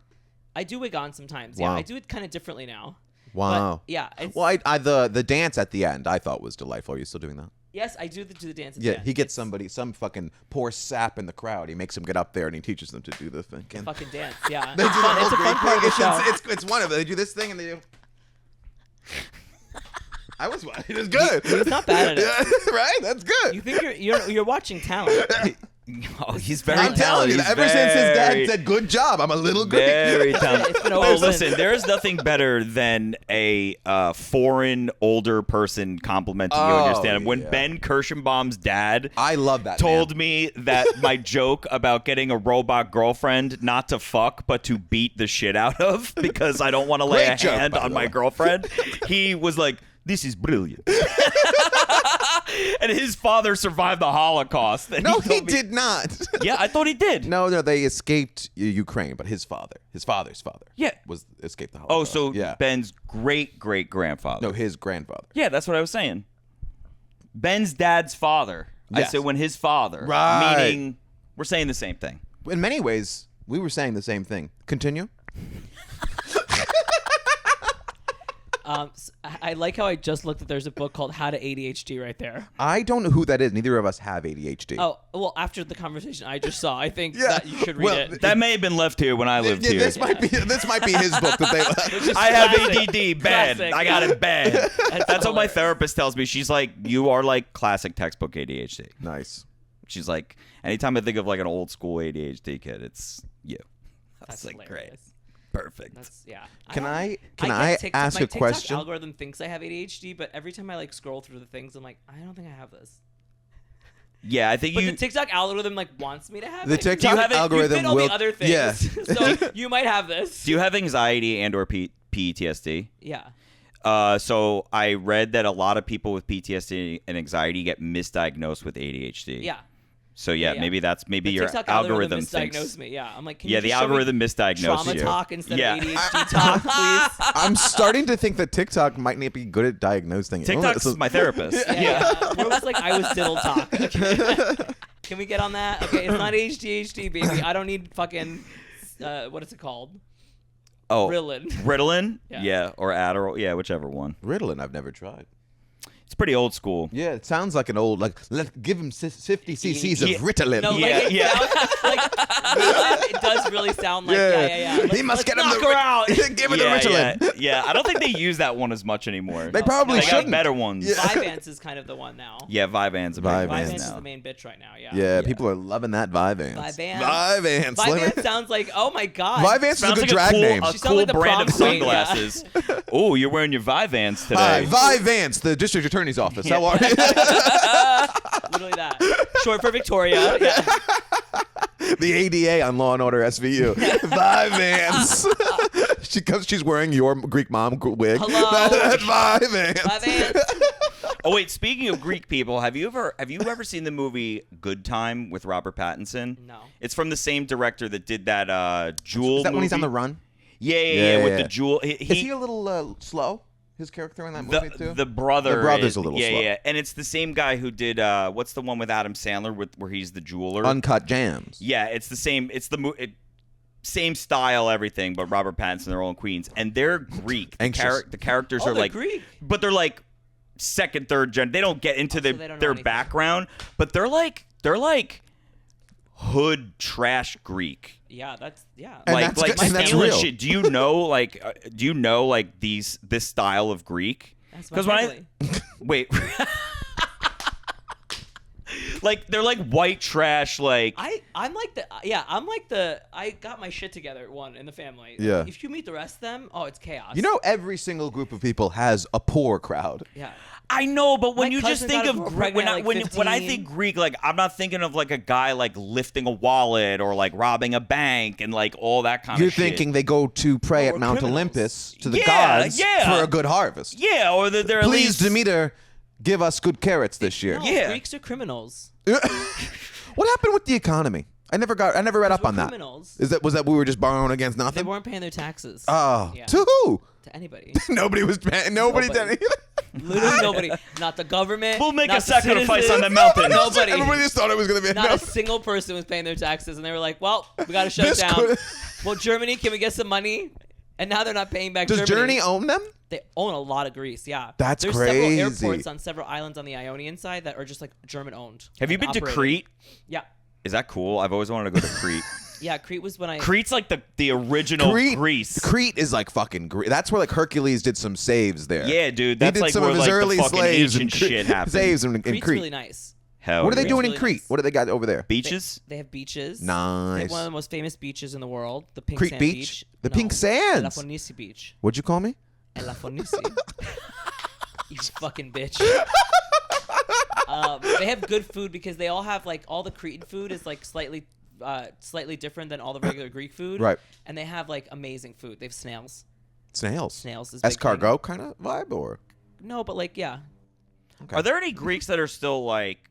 I do wig on sometimes. Wow. Yeah, I do it kind of differently now. Wow. But, yeah. It's, Well, the dance at the end I thought was delightful. Are you still doing that? yes, I do the dance. At Yeah, the end. he gets some fucking poor sap in the crowd. He makes him get up there and he teaches them to do the thing. Fucking dance. Yeah. They do It's fun. the It's a whole fun part of the Greek show. thing. It's one of it. They do this thing and they do. I was. It was good. He's not bad at it. Yeah, right? That's good. You think you're watching talent? Oh, he's very I'm telling you, talented. ever since his dad Very- said "good job," I'm a little Greek. Very talented. It's been Oh, over listen, since. there is nothing better than a foreign older person complimenting you on your Oh, stand-up. When yeah. Ben Kirschenbaum's dad I love that. told man. me that my joke about getting a robot girlfriend not to fuck but to beat the shit out of because I don't want to lay Great a joke, hand by the on my way. girlfriend, he was like, "This is brilliant." And his father survived the Holocaust. And No, he he told me- did not. Yeah, I thought he did. No, they escaped Ukraine, but his father's father, Yeah. was escaped the Oh, Holocaust. so yeah, Ben's great-great-grandfather. no, his grandfather. Yeah, that's what I was saying. Ben's dad's father. I Yes. said when his father. Right. Meaning, we're saying the same thing. In many ways, we were saying the same thing. Continue. I like how I just looked at. There's a book called How to ADHD right there. I don't know who that is. Neither of us have ADHD. Oh, well, after the conversation I just saw, I think Yeah. that you should read Well, it. That may have been left here when I lived Yeah, here. this might be his book that they left. I have Classic. ADD bad. Classic. I got it bad. That's what my hilarious. therapist tells me. She's like, "You are like classic textbook ADHD." Nice. She's like, anytime I think of like an old school ADHD kid, it's you. That's like great. hilarious. Perfect. That's yeah. Can I get TikTok- ask my a TikTok question? algorithm thinks I have ADHD, but every time I like scroll through the things, I'm like, I don't think I have this. Yeah, I think But you. the TikTok algorithm like wants me to have The it. TikTok you have it, algorithm you fit all will- the other things. yeah. So you might have this. Do you have anxiety and or PTSD? Yeah. So I read that a lot of people with PTSD and anxiety get misdiagnosed with ADHD. Yeah. So yeah, Yeah. maybe The your TikTok algorithm misdiagnosed thinks. me. Yeah, I'm like, can Yeah, you the just show me algorithm misdiagnosed trauma you. talk instead Yeah. of ADHD talk, please? I'm starting to think that TikTok might not be good at diagnosing. TikTok's my therapist. Yeah. Where was like I was diddle talk. Okay. Can we get on that? Okay, it's not ADHD, baby. I don't need fucking what is it called? Oh, Ritalin. Ritalin? Yeah. Yeah, or Adderall. Yeah, whichever one. Ritalin, I've never tried. It's pretty old school. Yeah, it sounds like an old let's give him 50 cc's Yeah. of Ritalin. No, Yeah, like, yeah. it does really sound like yeah. He must get him knock the her out. Give it yeah, the Ritalin. yeah. I don't think they use that one as much anymore. They probably They got shouldn't. better ones. Yeah. Vyvanse is kind of the one now. Yeah, Vyvanse. Vyvanse. Vyvanse is now. the main bitch right now. Yeah. Yeah, people are loving that Vyvanse. Vyvanse. Vyvanse. Vyvanse sounds like, oh my god. Vyvanse is a Sounds good like drag a cool, name. a She sounds cool like the brand of prom queen, yeah. sunglasses. Oh, you're wearing your Vyvanse Hi, today. Vyvanse, the district attorney's office. How are you? Literally that. Short for Victoria. Yeah. The ADA on Law and Order SVU. Vyvanse. She's wearing your Greek mom wig. Hello. That's Vyvanse. Vyvanse. Oh wait, speaking of Greek people, have you ever seen the movie Good Time with Robert Pattinson? No. It's from the same director that did that Jewel Is that movie. when he's on the run? Yeah, with the Jewel. Is he a little slow? His character in that movie too? The brother. The brother's is, a little yeah, slow. Yeah, and it's the same guy who did what's the one with Adam Sandler where he's the jeweler? Uncut Gems. Yeah, it's the same. It's the same style, everything, but Robert Pattinson, they're all in Queens, and they're Greek. Anxious. The characters Oh, are they're like Greek. but they're like second, third gen. They don't get into So they don't know their anything. background, but they're like hood trash Greek. Yeah, that's yeah. And Like that's good- and that's stealing real. shit. Do you know this style of Greek? That's my when family. wait. Like they're like white trash, like I'm like the I got my shit together in the family. Yeah. If you meet the rest of them, oh, it's chaos. You know, every single group of people has a poor crowd. Yeah. I know, but when My you just cousin think got of pregnant at, like, when I 15. think Greek, like I'm not thinking of like a guy like lifting a wallet or like robbing a bank and like all that kind You're of shit. thinking they go to pray Or at Mount criminals. Olympus to the Yeah, gods yeah. for a good harvest. Yeah, or that they're at Please, least Demeter, give us good carrots this year. No, Yeah. Greeks are criminals. What happened with the economy? I never read up We're on that. criminals. Was that we were just borrowing against They nothing? weren't paying their taxes. Oh, Yeah. to who? To anybody. Nobody was paying. Nobody did Nobody. Literally nobody. Not the government. We'll make not a the sacrifice on the citizens, mountain. Nobody. Everybody just thought it was going to be Not a enough. single person was paying their taxes, and they were like, "Well, we got to shut This it down." could- Well, Germany, can we get some money? And now they're not paying back. Does Germany Journey own them? They own a lot of Greece. Yeah, That's There's crazy. several airports on several islands on the Ionian side that are just like German owned. Have you and been to operated. Crete? Yeah, Is that cool? I've always wanted to go to Crete. yeah. Crete was when I. Crete's like the original Greece. Crete is like fucking Greece. That's where like Hercules did some saves there. Yeah, dude. He That's did like some where of his like early the fucking slaves ancient and shit happened. saves in Crete's Crete. really nice. Hell What are they yeah. doing Really in Crete? nice. What do they got over there? Beaches? They have beaches. They Nice. have one of the most famous beaches in the world, the Pink Crete Sand Beach? The No, Pink Sands? La Fonisi Beach. What'd you call me? La Fonisi. You fucking bitch. They have good food because they all have like all the Cretan food is like slightly different than all the regular Greek food. Right. And they have like amazing food. They have snails. Snails. Snails is big thing. Escargot kind of vibe or? No, but like yeah. Okay. Are there any Greeks that are still like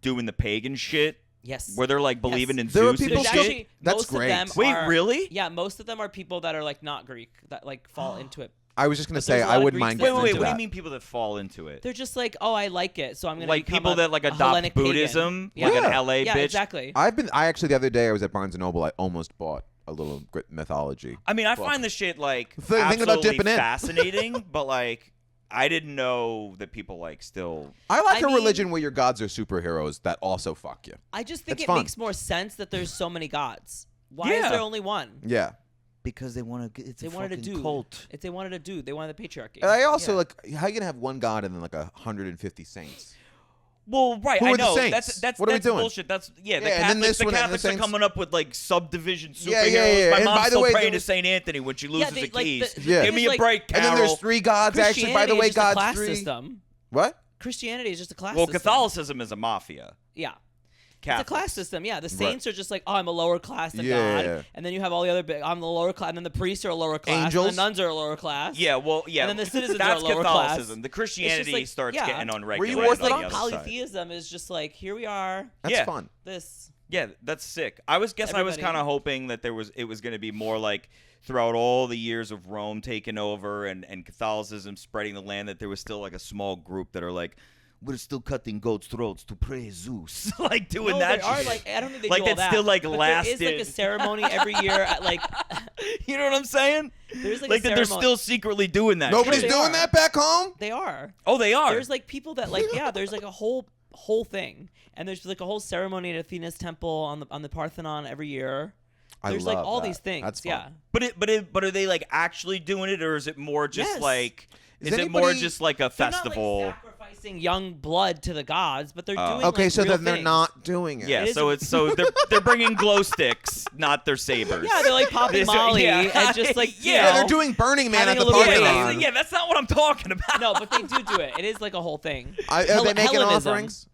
doing the pagan shit? Yes. Where they're like believing in There are Zeus and people There's still- shit? actually That's most great. of them Wait, are, really? Yeah, most of them are people that are like not Greek that like fall into it. I was just gonna But say there's a I lot of wouldn't Greeks mind that- getting Wait. What into do you that. mean people that fall into it? They're just like, oh, I like it, so I'm gonna Like become people that like a adopt Hellenic pagan. Buddhism, Yeah. like an Yeah. LA Yeah, bitch. exactly. I actually the other day I was at Barnes and Noble. I almost bought a little Greek mythology. I mean, I find this shit like Thinking about absolutely dipping in. fascinating, but like I didn't know that people like still. I like I a mean- religion where your gods are superheroes that also fuck you. I just think It's it fun. makes more sense that there's so many gods. Why Yeah. is there only one? Yeah. Because they want to. It's They wanted a dude. If they wanted a dude, they wanted the patriarchy. And I also Yeah. like how you gonna have one god and then like 150 saints. Well, right. Who I are the know saints? that's What are we doing? bullshit. That's the Yeah, and then Catholics. this The one and the Catholics are Saints- coming up with like subdivision superheroes. Yeah, yeah, yeah. My And mom's by the still way, praying the- to Saint Anthony when she loses the like, keys. Yeah. Give me a like- break, And Carol. then there's three gods actually. By the way, Christianity is just a God's class three. system. What? Christianity is just a class Well, system. Catholicism is a mafia. Yeah. It's a class system. Yeah, the saints Right. are just like, oh, I'm a lower class than Yeah. God, and then you have all the other big. I'm the lower class, and then the priests are a lower class, Angels? and the nuns are a lower class. Yeah, well, yeah. And then the citizens that's are a lower Catholicism. class. The Christianity like, starts yeah. getting unregulated. Were you Whereas on like the other side. polytheism is just like, here we are. That's Yeah. fun. This. Yeah, that's sick. I was Everybody. kind of hoping that it was going to be more like throughout all the years of Rome taking over and Catholicism spreading the land, that there was still like a small group that are like, we're still cutting goats' throats to praise Zeus, like doing No, that they are shit. like, I don't think they Like, do all that's that. still, like, but lasted. There is like a ceremony every year at like. You know what I'm saying? There's like Like a that they're ceremony. still secretly doing that. Nobody's shit. they doing are. that back home. They are. Oh, they are. There's like people that like there's like a whole thing, and there's like a whole ceremony at Athena's temple on the Parthenon every year. There's like love all that. these things. That's fun. Yeah. But are they like actually doing it, or is it more just Yes. like? Is Is it more anybody- just like a They're festival? not like sacrificing young blood to the gods, but they're doing Okay, like, so real then they're things. not doing it. Yeah, It so is- it's they're bringing glow sticks, not their sabers. Yeah, they're like popping Molly and just like you Yeah, know, they're doing Burning Man having at a the little Parthenon. rave. Yeah, that's not what I'm talking about. No, but they do it. It is like a whole thing. Are they making Hellenism. offerings?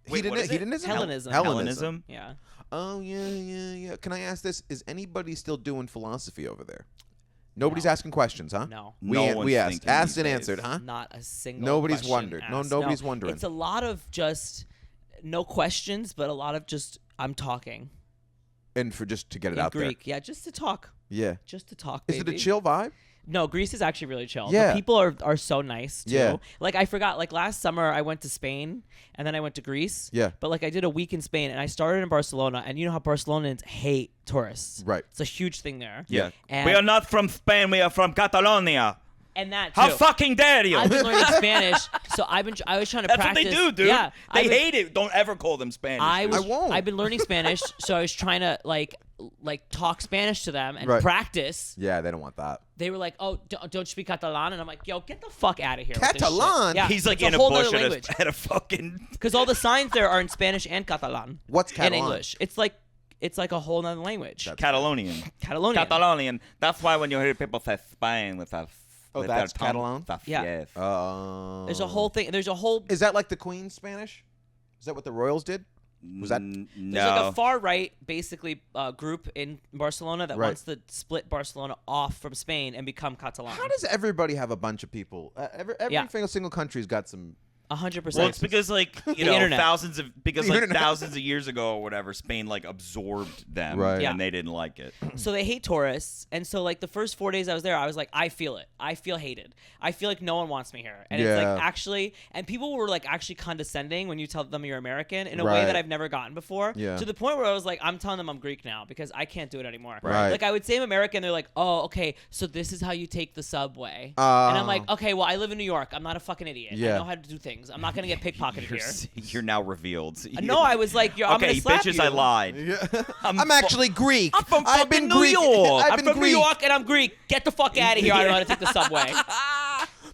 Wait, what is it? Hedonism? Hellenism. Hellenism. Yeah. Oh yeah. Can I ask this? Is anybody still doing philosophy over there? Nobody's No. asking questions, huh? No. No one's we asked, thinking asked these and days. answered, huh? Not a single. Nobody's question wondered. No, asked. nobody's wondering. It's a lot of just no questions, but a lot of just I'm talking And for just to get it in out Greek. Yeah, just to talk. there. Yeah. Just to talk. Is it a baby. chill vibe? No, Greece is actually really chill. Yeah. The people are so nice too. Yeah. Like I forgot, like last summer I went to Spain and then I went to Greece. Yeah. But like I did a week in Spain and I started in Barcelona, and you know how Barcelonans hate tourists. Right. It's a huge thing there. Yeah. And, We are not from Spain. We are from Catalonia. and that too. How fucking dare you? I've been learning Spanish, so I was trying to That's practice. what they do, dude. Yeah, They I've been- hate it. Don't ever call them Spanish. I won't. I've been learning Spanish, so I was trying to like talk Spanish to them and Right. practice. Yeah, they don't want that. They were like, "Oh, don't you speak Catalan?" And I'm like, "Yo, get the fuck out of here." with this shit." Catalan? Yeah, He's like it's in a whole bush nother at language. a fucking. Because all the signs there are in Spanish and Catalan. What's And Catalan? English. It's like a whole nother language. Catalonian. Catalonian. Catalonian. That's why when you hear people say Spain with a Oh, with that's their tongue, Catalan? that's- Yeah. Yes. There's a whole thing. There's a whole. Is that like the Queen's Spanish? Is that what the royals did? Was that? No. There's like a far right, basically, group in Barcelona that Right. wants to split Barcelona off from Spain and become Catalan. How does everybody have a bunch of people? Every Yeah. single country's got some. 100%. Well, it's because like you know internet. thousands of internet. thousands of years ago or whatever, Spain like absorbed them, Right. Yeah. and they didn't like it. So they hate tourists, and so like the first 4 days I was there, I was like, I feel it. I feel hated. I feel like no one wants me here, and it's Yeah. like actually, and people were like actually condescending when you tell them you're American in a way Right. that I've never gotten before. Yeah. To the point where I was like, I'm telling them I'm Greek now because I can't do it anymore. Right. Like I would say I'm American, they're like, oh, okay, so this is how you take the subway, Oh. and I'm like, okay, well I live in New York. I'm not a fucking idiot. Yeah. I know how to do things. I'm not gonna get pickpocketed here. You're now revealed. No, I was like, I'm okay, gonna slap bitches, you. I lied. Yeah. I'm I'm actually Greek. I'm from I've been fucking New Greek. York. I've I'm been from Greek. New York and I'm Greek. Get the fuck out of here. I don't know how to take the subway.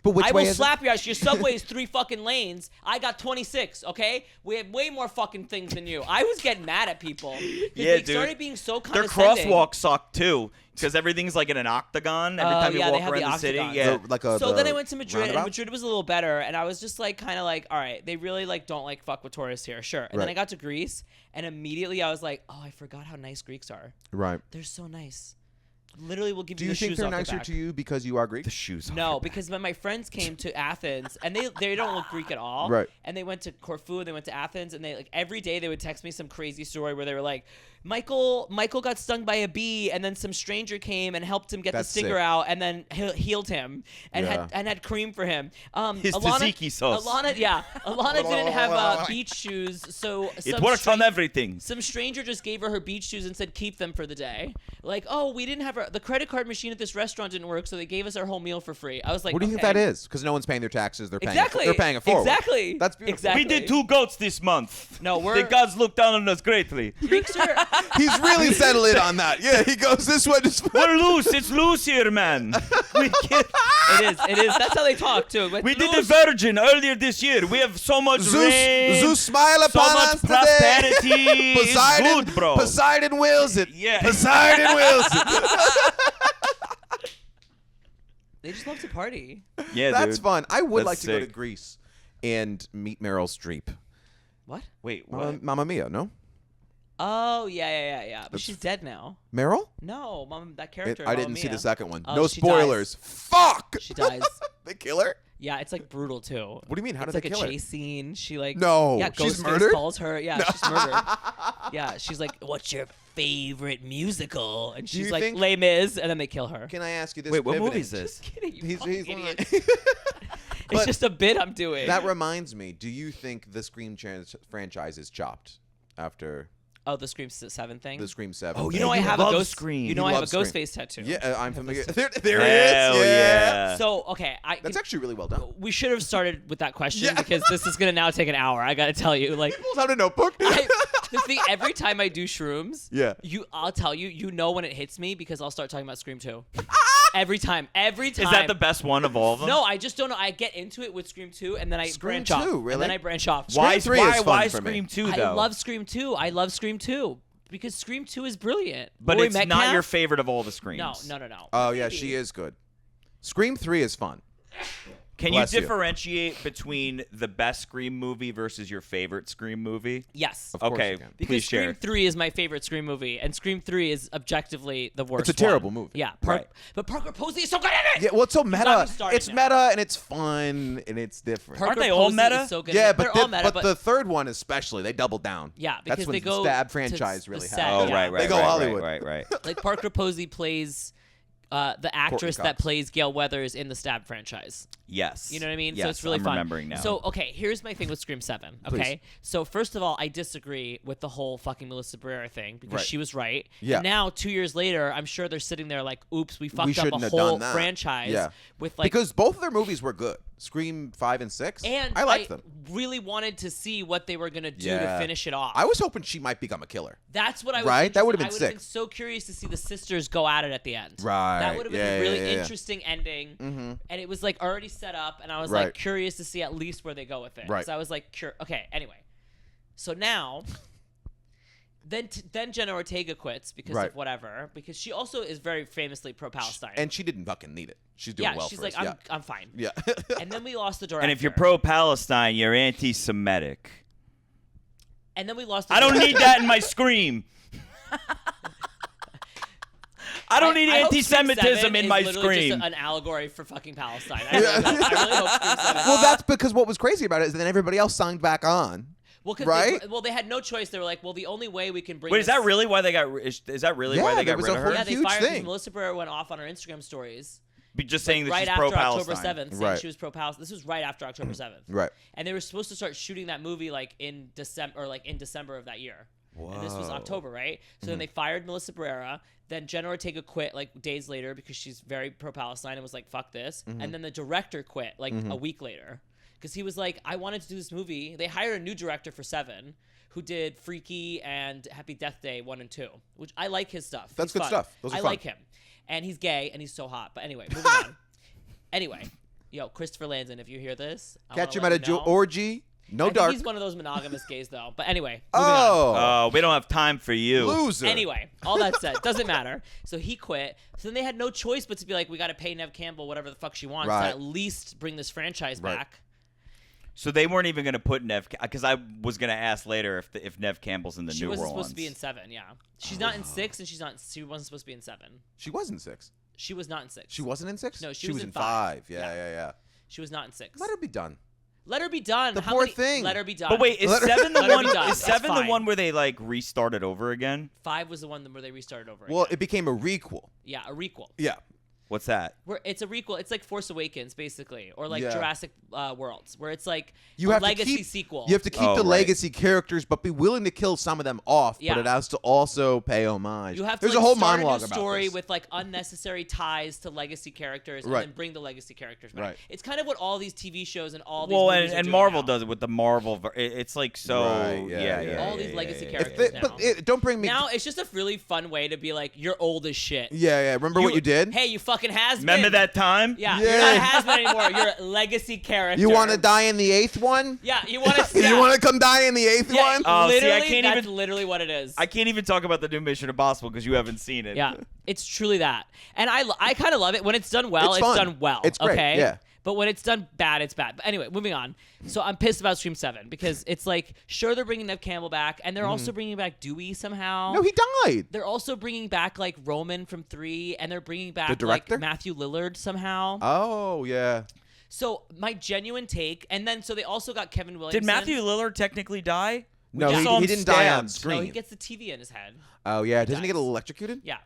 But which I way will is slap your ass. Your subway is 3 fucking lanes. I got 26, okay? We have way more fucking things than you. I was getting mad at people. 'Cause Yeah, they dude. started being so Their condescending. crosswalks suck too, because everything's like in an octagon every time you yeah, they walk have around the the city. octagons. Yeah, The- like a, So the then I went to Madrid, and roundabout? Madrid was a little better, and I was just like, kind of like, all right, they really like don't like fuck with tourists here, sure. And then Right. I got to Greece, and immediately I was like, oh, I forgot how nice Greeks are. Right. They're so nice. Literally, will give Do you you the think shoes they're off their nicer back. to you because you are Greek? the shoes. off No, your because when my friends came to Athens, and they don't look Greek at all, Right. and they went to Corfu, and they went to Athens, and they like every day they would text me some crazy story where they were like, Michael got stung by a bee, and then some stranger came and helped him get That's the stinger sick. out, and then healed him, and Yeah. had cream for him. His tzatziki sauce. Alana didn't have beach shoes, so It works on everything. some stranger just gave her beach shoes and said keep them for the day. Like, oh, we didn't have the credit card machine at this restaurant didn't work, so they gave us our whole meal for free. I was like, What do you think okay. that is? Because no one's paying their taxes. They're paying. Exactly. They're paying it forward. Exactly. That's beautiful. Exactly. We did 2 goats this month. No, we're The gods looked down on us greatly. Greeks are. He's really settled in on that. Yeah, he goes this way. This way. We're loose. It's loose here, man. We get, It is. That's how they talk too. Like, we did the loose- Virgin earlier this year. We have so much rain. Zeus smile so upon much us today. prosperity. It's Poseidon, good, bro. Poseidon wills it. Yeah. Poseidon wills it. They just love to party. Yeah, That's dude. fun. I would That's like to go to sick. Greece and meet Meryl Streep. What? Wait, what? Mamma Mia, no? Oh yeah. But she's dead now. Meryl? No, Mom, that character. I didn't see the second one. Oh, No she spoilers. Fuck. She dies. They kill her? Yeah, it's like brutal too. What do you mean? How it's did they like kill a her? chase scene. She like No, yeah, she's Ghostface murdered? calls her. Yeah, she's murdered. Yeah, she's like, "What's your favorite musical?" And she's you like, think- "Les Mis," and then they kill her. Can I ask you this? Wait, what pivoting? movie is this? Kidding, you He's fucking lying. idiot. But It's just a bit I'm doing. that reminds me. Do you think the Scream franchise is chopped after Oh, the Scream 7 thing. the Scream 7? Oh, You yeah, know I you have a love ghost. Scream. You know You I have a love Scream. ghost face tattoo. Yeah, I'm familiar. this- There he Hell is. Yeah. So okay, That's actually really well done. we should have started with that question Yeah. because this is gonna now take an hour. I gotta tell you, like, He pulls out a notebook. the thing every time I do shrooms, Yeah. I'll tell you, you know when it hits me because I'll start talking about Scream 2. Every time. Is that the best one of all of them? No, I just don't know. I get into it with Scream 2 and then I Scream branch 2, off. really? And then I branch off. Why? Scream 3 is fun Why for me. Scream 2 though? I love Scream 2. I love Scream 2 because Scream 2 is brilliant. but Laurie it's not Metcalf? your favorite of all the Screams. No. Oh yeah, Maybe. she is good. Scream 3 is fun. Can Bless you you. differentiate between the best Scream movie versus your favorite Scream movie? Yes. Of course Okay, you can. Because please Scream share. 3 is my favorite Scream movie, and Scream 3 is objectively the worst. It's a terrible one. movie. Yeah, Right. But Parker Posey is so good at it. Yeah, well, it's so got meta. me started It's now. meta and it's fun and it's different. Parker Aren't they all Posey meta? Is so good Yeah, at it. but They're all meta, but the third one especially, they double down. Yeah, that's because when they the go Stab to franchise the really set, happened. Oh, yeah. right. They go Hollywood. Right. like Parker Posey plays the actress that Cox. plays Gail Weathers in the Stab franchise. Yes. You know what I mean? Yes, So it's really I'm fun. remembering now. So okay, here's my thing with Scream 7. Okay, so first of all, I disagree with the whole fucking Melissa Barrera thing because Right. she was right. Yeah. And now 2 years later, I'm sure they're sitting there like, "Oops, we fucked up shouldn't a have whole done that." franchise Yeah. with like." Because both of their movies were good. Scream 5 and 6. and I liked them. really wanted to see what they were gonna do Yeah. to finish it off. I was hoping she might become a killer. That's what I was. Right? That would've been I would have sick. been so curious to see the sisters go at it at the end. Right. That would have been Yeah, a really yeah, yeah. interesting ending. Mm-hmm. And it was like already set up, and I was Right. like curious to see at least where they go with it. Right. So I was like, okay. Anyway, so now, then Jenna Ortega quits because Right. of whatever. Because she also is very famously pro-Palestine. And she didn't fucking need it. She's doing yeah, well she's for like, us. I'm fine. Yeah. And then we lost the director. And if you're pro-Palestine, you're anti-Semitic. and then we lost. The I don't director. need that in my Scream. I don't need I hope Scream anti-Semitism 7 in is my literally Scream. Just an allegory for fucking Palestine. I really hope Scream 7. Well, that's because what was crazy about it is then everybody else signed back on. Well, Right? They had no choice. They were like, well, the only way we can bring. Wait, this- is that really why they got? Is that really why Yeah, they there got was rid a of whole her? Yeah, they huge fired thing. because Melissa Barrera went off on her Instagram stories. Just saying that right she's after pro-Palestine. October 7th, saying Right. she was pro-Palestine. This was right after October 7th. Right. And they were supposed to start shooting that movie like in December of that year. And this was Whoa. October, right? So then they fired Melissa Barrera. Then Jenna Ortega quit like days later because she's very pro-Palestine and was like, fuck this. And then the director quit like a week later because he was like, I wanted to do this movie. They hired a new director for 7 who did Freaky and Happy Death Day 1 and 2, which I like his stuff. That's He's good fun. stuff. Those are I fun. like him. And he's gay and he's so hot. But anyway, moving on. Anyway, yo, Christopher Landon, if you hear this, I Catch him wanna at let a you know. orgy. No I think dark. he's one of those monogamous gays, though. But anyway, moving on. Oh. We don't have time for you. Loser. Anyway, all that said, doesn't matter. So he quit. So then they had no choice but to be like, we got to pay Neve Campbell whatever the fuck she wants Right. to at least bring this franchise Right. back. So they weren't even going to put Neve, because I was going to ask later if Neve Campbell's in the She new wasn't ones. supposed to be in 7, yeah. She's not in 6, and she wasn't supposed to be in 7. She was in 6. She was not in 6. She wasn't in 6? No, she was was in in 5. 5. Yeah, Yeah. yeah, yeah. She was not in 6. Let her be done. Let her be done. The How poor many- thing. Let her be done. But wait, is Let her- 7 the Let her one? be done. Is That's 7 the fine. one where they like restarted over again? 5 was the one where they restarted over Well, again. it became a requel. Yeah, a requel. Yeah. What's that? Where it's a requel. It's like Force Awakens, basically, or like Yeah. Jurassic Worlds, where it's like You a have legacy to keep, sequel. You have to keep Oh, the right. legacy characters, but be willing to kill some of them off. Yeah. But it has to also pay homage. You have to There's like, a whole start monologue a new about story this. with like unnecessary ties to legacy characters, and Right. then bring the legacy characters back. Right. It's kind of what all these TV shows and all these Well, movies are and doing Marvel now. does it with the Marvel. It's like so. Right, Yeah. All these legacy If characters they- now. but don't bring me. Now it's just a really fun way to be like, you're old as shit. Yeah. Remember what you did? Hey, you fucking has been. Remember that time? Yeah, Yeah. you're not has been anymore. You're a legacy character. You want to die in the 8th one? Yeah, you want to. You want to come die in the 8th Yeah, one? Oh, see, I literally, can't that's even- literally what it is. I can't even talk about the new Mission Impossible because you haven't seen it. Yeah, it's truly that, and I kind of love it when it's done well. It's It's fun. done well. It's great, Okay. yeah. But when it's done bad, it's bad. But anyway, moving on. So I'm pissed about Scream 7 because it's like, sure, they're bringing Nev Campbell back, and they're also bringing back Dewey somehow. No, he died. They're also bringing back like Roman from 3, and they're bringing back The director? like Matthew Lillard somehow. Oh, yeah. So my genuine take, and then so they also got Kevin Williamson. Did Matthew Lillard technically die? No, just saw he him didn't die on stabbed. screen. No, he gets the TV in his head. Oh, yeah. Doesn't he dies. get electrocuted? Yeah.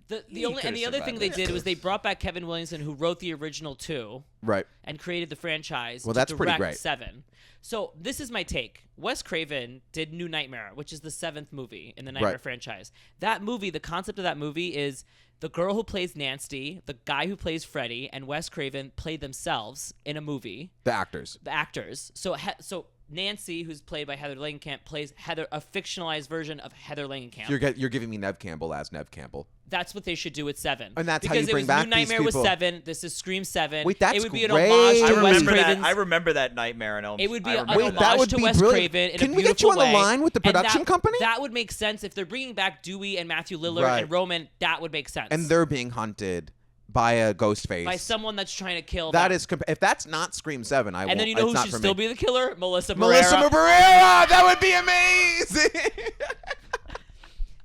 The could've other thing survived they that. did was they brought back Kevin Williamson, who wrote the original 2 Right. and created the franchise. Well, to that's pretty direct great. 7. So this is my take. Wes Craven did New Nightmare, which is the 7th movie in the Nightmare Right. franchise. That movie, the concept of that movie is the girl who plays Nancy, the guy who plays Freddy, and Wes Craven play themselves in a movie. The actors. The actors. So Nancy, who's played by Heather Langenkamp, plays a fictionalized version of Heather Langenkamp. So you're giving me Nev Campbell as Nev Campbell. That's what they should do with 7. And that's how because you bring it was back New these Nightmare was people. 7. This is Scream 7. Wait, that's it would be an great. homage I to Wes remember that. Craven's. I remember that Nightmare on Elm Street. It would be I an remember Wait, homage that would to be Wes brilliant. Craven in Can a we get beautiful you on the way. line with the And production company? That would make sense if they're bringing back Dewey and Matthew Lillard Right. and Roman. That would make sense. And they're being hunted by a ghost face. by someone that's trying to kill That them. is if that's not Scream 7, I won't. And then you know it's who not should for still me. be the killer? Melissa Barrera. Melissa Barrera. That would be amazing.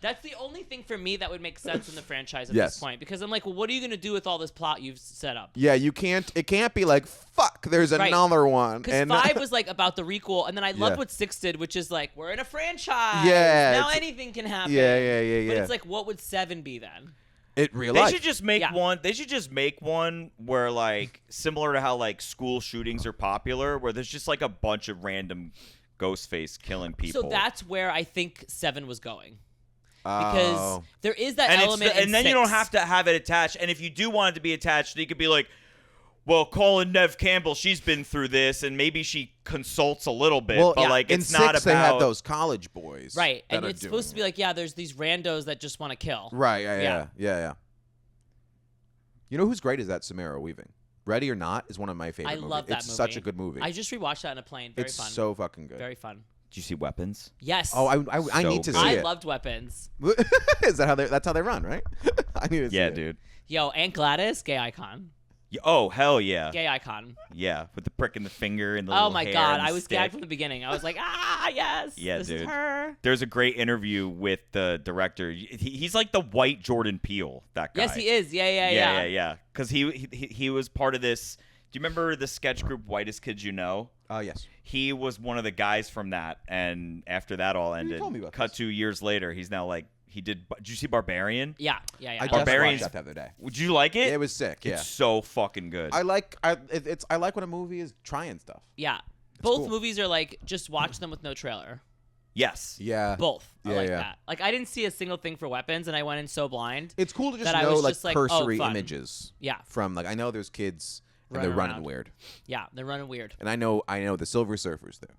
That's the only thing for me that would make sense in the franchise at Yes. this point, because I'm like, well, what are you going to do with all this plot you've set up? Yeah, you can't. It can't be like fuck. There's Right. another one. Because And 5 was like about the requel, and then I love Yeah. what 6 did, which is like, we're in a franchise. Yeah, Now it's- anything can happen. Yeah. But it's like, what would 7 be then? it real They life. should just make Yeah. one. They should just make one where, like, similar to how like school shootings are popular, where there's just like a bunch of random ghost face killing people. So that's where I think 7 was going. Because Oh. there is that and element in and then you 6. don't have to have it attached. And if you do want it to be attached, you could be like, well, calling Nev Campbell, she's been through this, and maybe she consults a little bit, Well, but like in it's 6 not about they had those college boys, Right. that And are it's supposed to be doing like, yeah, there's these randos that just want to kill. it. Right. Yeah. Yeah. You know who's great is that Samara Weaving. Ready or Not is one of my favorite I movies. love that It's movie. such a good movie. I just rewatched that on a plane. Very it's fun. so fucking good. Very fun. Did you see Weapons? Yes. Oh, I So need to good. see I it. loved Weapons. Is that how that's how they run, right? I need to see Yeah, it. dude. Yo, Aunt Gladys, gay icon. Oh, hell yeah. Gay icon. Yeah, with the prick in the finger and the Oh little my hair god, and the I was stick. gagged from the beginning. I was like, yes. Yeah, this dude. is her. There's a great interview with the director. He's like the white Jordan Peele, that guy. Yes, he is. Yeah. Yeah. Because he was part of this. Do you remember the sketch group Whitest Kids You Know? Oh, yes. He was one of the guys from that, and after that all ended, told me about cut this. 2 years later, he's now like did you see Barbarian? Yeah. I I just Barbarians- watched that the other day. Would you like it? It was sick. Yeah. It's so fucking good. I like when a movie is trying stuff. Yeah. Both cool. movies are like, just watch them with no trailer. yes. Yeah. Both. I Yeah, like yeah. that. Like, I didn't see a single thing for Weapons, and I went in so blind. It's cool to just That I know was like just like, oh, cursory fun. images Yeah. from like I know there's kids and Running they're running around. weird, Yeah. They're running weird. and I know the Silver Surfer's there.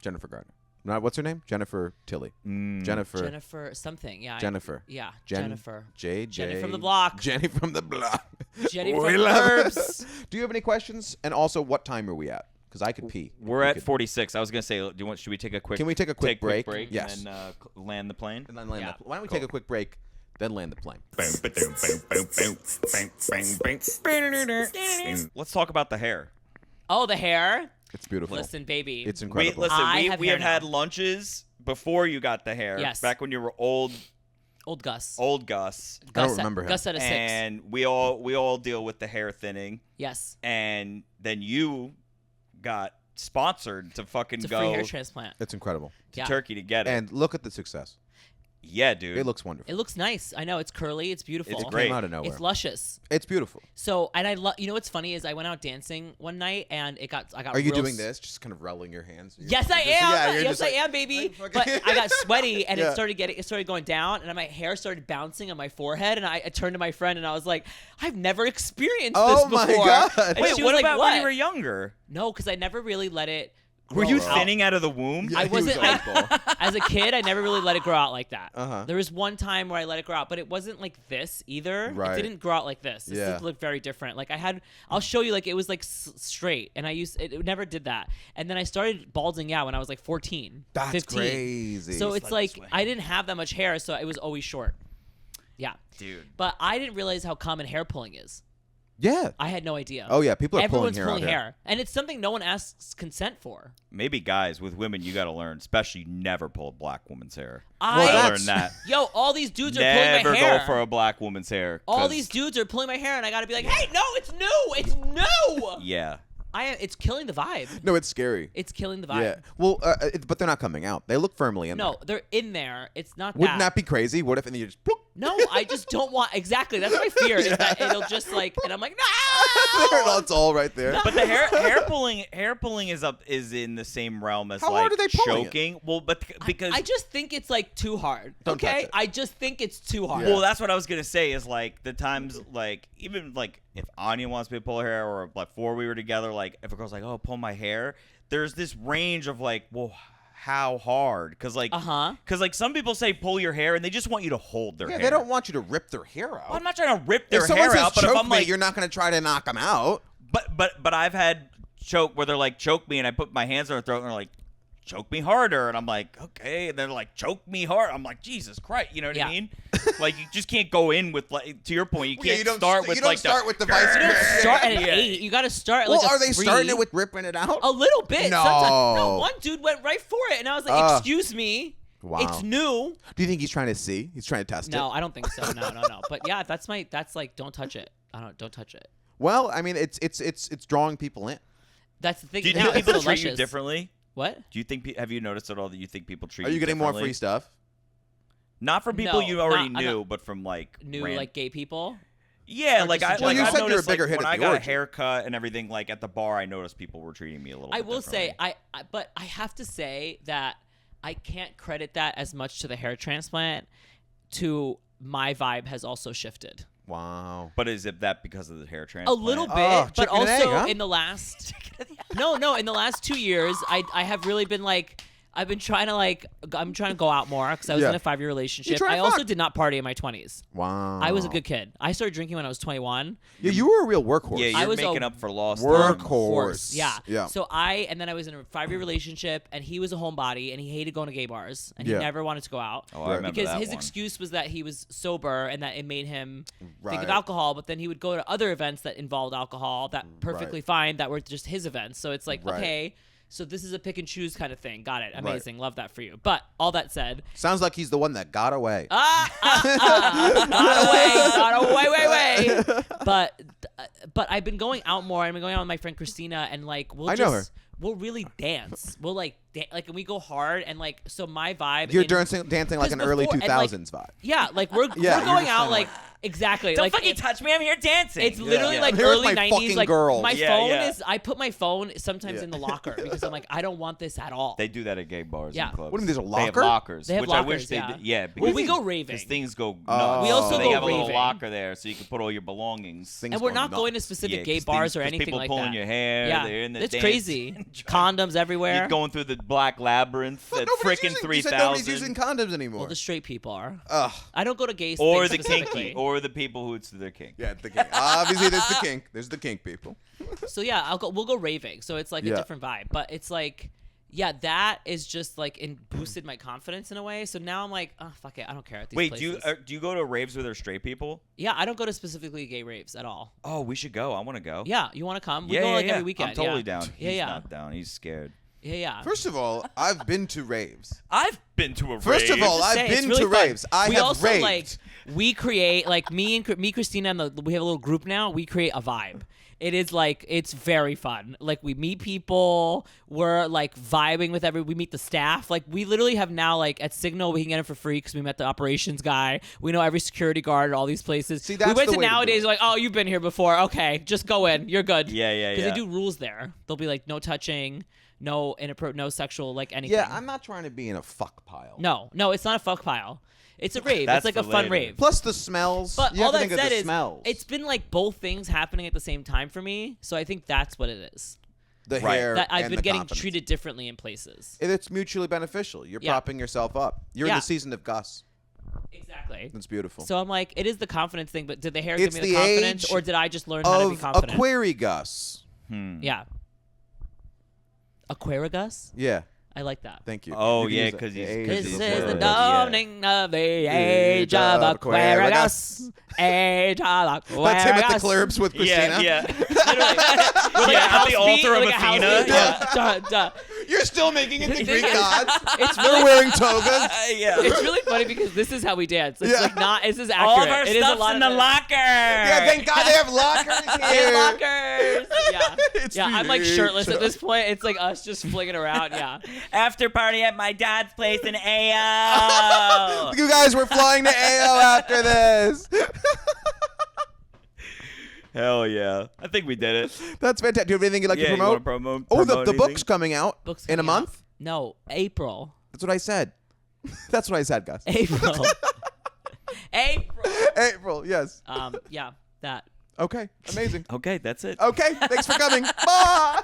Jennifer Gardner. Not what's her name? Jennifer Tilly. Jennifer. Jennifer something. Yeah. Jennifer. Yeah. Jen- Jennifer. J. Jenny from the block. Jenny from the block. Jenny We from the love it. burbs. Do you have any questions? And also, what time are we at? Because I could pee. We're We at could- 46. I was gonna say, Can we take a quick break? break Yes. and then land the plane? And then land Yeah. the, why don't we take a quick break, then land the plane? Let's talk about the hair. Oh, the hair. It's beautiful. Listen, baby. It's Wait, incredible. listen, I we have we hair have had now. lunches before you got the hair. Yes. Back when you were old Old Gus. Gus. I don't Gus remember him. Gus at a 6. And we all deal with the hair thinning. Yes. And then you got sponsored to fucking It's a go free hair transplant. It's incredible. to Yeah. Turkey to get it. And look at the success. yeah, dude. It looks wonderful. It looks nice. I know. It's curly. It's beautiful. It's It great. came out of nowhere. It's luscious. It's beautiful. So, and I love. You know what's funny is I went out dancing one night and I got. Are you real doing this? Just kind of rolling your hands? You're Yes, I just- am. yeah, you're Yes, just I like, am, baby. "I fucking-" But I got sweaty, and Yeah. it started going down, and my hair started bouncing on my forehead, and I turned to my friend, and I was like, "I've never experienced Oh this my before." God. And Wait, she what was about like, when you were younger? No, because I never really let it. Were you grow out. thinning out of the womb? Yeah, I he was wasn't. old, though. As a kid, I never really let it grow out like that. Uh-huh. There was one time where I let it grow out, but it wasn't like this either. Right. It didn't grow out like this. This Yeah. looked very different. Like I'll show you. Like it was like straight, and it never did that. And then I started balding out when I was like 14, That's 15. crazy. So it's like this way. I didn't have that much hair, so it was always short. Yeah. Dude. But I didn't realize how common hair pulling is. Yeah. I had no idea. Oh yeah, people are Everyone's pulling hair. hair, and it's something no one asks consent for. Maybe guys, with women, you got to learn, especially never pull a black woman's hair. I learned that. Yo, all these dudes are pulling Never my hair. go for a black woman's hair. All 'cause- these dudes are pulling my hair, and I gotta be like, hey, no, it's new. It's new. Yeah. It's killing the vibe. No, it's scary. It's killing the vibe. Yeah. Well, but they're not coming out. They look firmly in there. No, they're in there. It's not Wouldn't that be crazy? What if and you just bloop? No, I just don't want. Exactly. That's my fear. Is that it'll just like, and I'm like, no. It's all right there. But the hair pulling is in the same realm as How like hard are they pulling choking. Well, but because I just think it's like too hard. Don't touch okay, it. I just think it's too hard. Yeah. well, that's what I was gonna say. Is like the times like even like if Anya wants me to pull her hair or like before we were together, like if a girl's like, oh, pull my hair, there's this range of like, well, how hard? Because like some people say pull your hair and they just want you to hold their hair. They don't want you to rip their hair out. Well, I'm not trying to rip their if someone hair says out, but choke if I'm me, like, you're not going to try to knock them out. but I've had choke where they're like choke me and I put my hands on their throat and they're like choke me harder and I'm like okay and they're like choke me hard. I'm like Jesus Christ, you know what I mean? Like you just can't go in with like to your point. You can't start with you don't like start with the vice You don't grip. start at an 8. You got to start like Well, a are they 3. starting it with ripping it out? A little bit. No. Sometimes. No, one dude went right for it, and I was like, "Excuse me, Wow. it's new." Do you think he's trying to see? He's trying to test it? No, I don't think so. No. But yeah, that's like, don't touch it. Don't touch it. Well, I mean, it's drawing people in. That's the thing. Do you now, think it's people treat you delicious. differently? What? Do you think have you noticed at all that you think people treat Are you getting more differently? free stuff? Not from people No, you already I'm knew, not- but from like New like gay people. yeah, or like just I in Well, like you I've said you're a noticed, bigger like, hit when at I the got a orgy. haircut and everything like at the bar. I noticed people were treating me a little. I bit will say, differently. but I have to say that I can't credit that as much to the hair transplant. To my vibe has also shifted. Wow. But is it that because of the hair A transplant? little bit, Oh, but chicken and also egg, huh? in the last in the last 2 years, I have really been like I've been trying to go out more because I was Yeah. in a 5-year relationship. trying I to also fuck. did not party in my 20s. Wow. I was a good kid. I started drinking when I was 21. Yeah, you were a real workhorse. Yeah, I you're was making a up for lost workhorse. time. Horse. Yeah. Yeah. So and then I was in a 5-year relationship, and he was a homebody, and he hated going to gay bars, and he Yeah. never wanted to go out. Oh, I remember because that his one. excuse was that he was sober and that it made him think Right. of alcohol, but then he would go to other events that involved alcohol that perfectly fine that were just his events. So it's like, Right. okay, so this is a pick and choose kind of thing. Got it. Amazing. Love that for you. But all that said, Sounds like he's the one that got away. got away. But I've been going out more. I've been going out with my friend Christina, and like I know her. we'll really dance. We'll like and we go hard, and like so my vibe. You're in- dancing like an 'cause early before- and, like, 2000s vibe. Yeah, like we're Yeah, we're you're going just out kinda like exactly Don't like fucking touch me. I'm here dancing. it's literally Yeah. like I'm here with early my 90s. fucking Like girls. my Yeah, phone yeah. is. I put my phone sometimes Yeah. in the locker because I'm like I don't want this at all. They do that at gay bars Yeah. and clubs. What do you mean, there's a They have locker? lockers, They have which I lockers, wish they yeah. did. Yeah, Well, because we go raving. Because things go Oh. nuts. We also so they go have a little raving. locker there, so you can put all your belongings. Things And we're go not going to nuts. specific Yeah, gay 'cause bars or things- 'cause anything people like pulling that. your hair. Yeah, They're in the it's dance. crazy. Condoms everywhere. You're going through the black labyrinth at Nobody's frickin' using- you said nobody's 3000. using condoms anymore. Well, the straight people are. Ugh. I don't go to gay Or things the specifically. kinky, or the people who it's their kink. Yeah, the kink. Obviously, there's the kink. There's the kink people. So yeah, we'll go raving. So it's like a Yeah. different vibe, but it's like, yeah, that is just like boosted my confidence in a way. So now I'm like, oh fuck it, I don't care at these Wait, places. do you go to raves where there's straight people? Yeah, I don't go to specifically gay raves at all. Oh, we should go. I want to go. Yeah, you want to come? We yeah, go yeah, like yeah. every weekend. I'm totally yeah. down. Yeah, He's yeah. not down. He's scared. Yeah. First of all, I've been to raves. I've been to a First of all, Just I've say, it's been really to fun. raves. I we have also raved. like we create like me, Christina, and we have a little group now. We create a vibe. It is like it's very fun. Like we meet people, we're like vibing with we meet the staff. Like we literally have now like at Signal we can get it for free because we met the operations guy. We know every security guard at all these places. See, that's we went the to way to do nowadays it. like, oh, you've been here before. Okay, just go in. You're good. Yeah, Because yeah. they do rules there. They'll be like no touching, no no sexual like anything. Yeah, I'm not trying to be in a fuck pile. No, it's not a fuck pile. It's a rave. That's It's like a for fun later. rave. Plus the smells. But you all have to that think of said the is, smells. it's been like both things happening at the same time for me. So I think that's what it is. the Right. hair That I've and been the getting confidence. treated differently in places. It's mutually beneficial. You're Yeah. propping yourself up. You're in Yeah. the season of Gus. Exactly. It's beautiful. So I'm like, it is the confidence thing, but did the hair It's give me the the confidence, age or did I just learn how to be of confident? Aquarigus. Yeah. Aquarigus? Yeah. I like that. Thank you. Oh, You can yeah, use it. 'cause he's- Age 'cause This of is the Aquarius. dawning of the age of Aquarius. Age of Aquarius. That's him at the Clerbs with Christina. Yeah. Literally. Yeah, at the altar of like a house Athena. beat. Yeah. Duh, duh. You're still making it the Greek gods. It's They're really wearing togas. Yeah. It's really funny because this is how we dance. It's Yeah. like not. This is All accurate. of our It is a stuff's lot in of the it. locker. Yeah, thank God they have lockers Yeah, here. lockers. Yeah. It's Yeah, the I'm like shirtless age at this point. It's like us just flinging around. Yeah. After party at my dad's place in AO. You guys were flying to AO after this. Hell yeah. I think we did it. That's fantastic. Do you have anything you'd like to You promote? wanna Oh, promote the anything? book's coming out Books in a coming out. month. No, April. That's what I said. That's what I said, Gus. April. April. April, yes. Yeah, that. Okay, amazing. Okay, that's it. Okay, thanks for coming. Bye.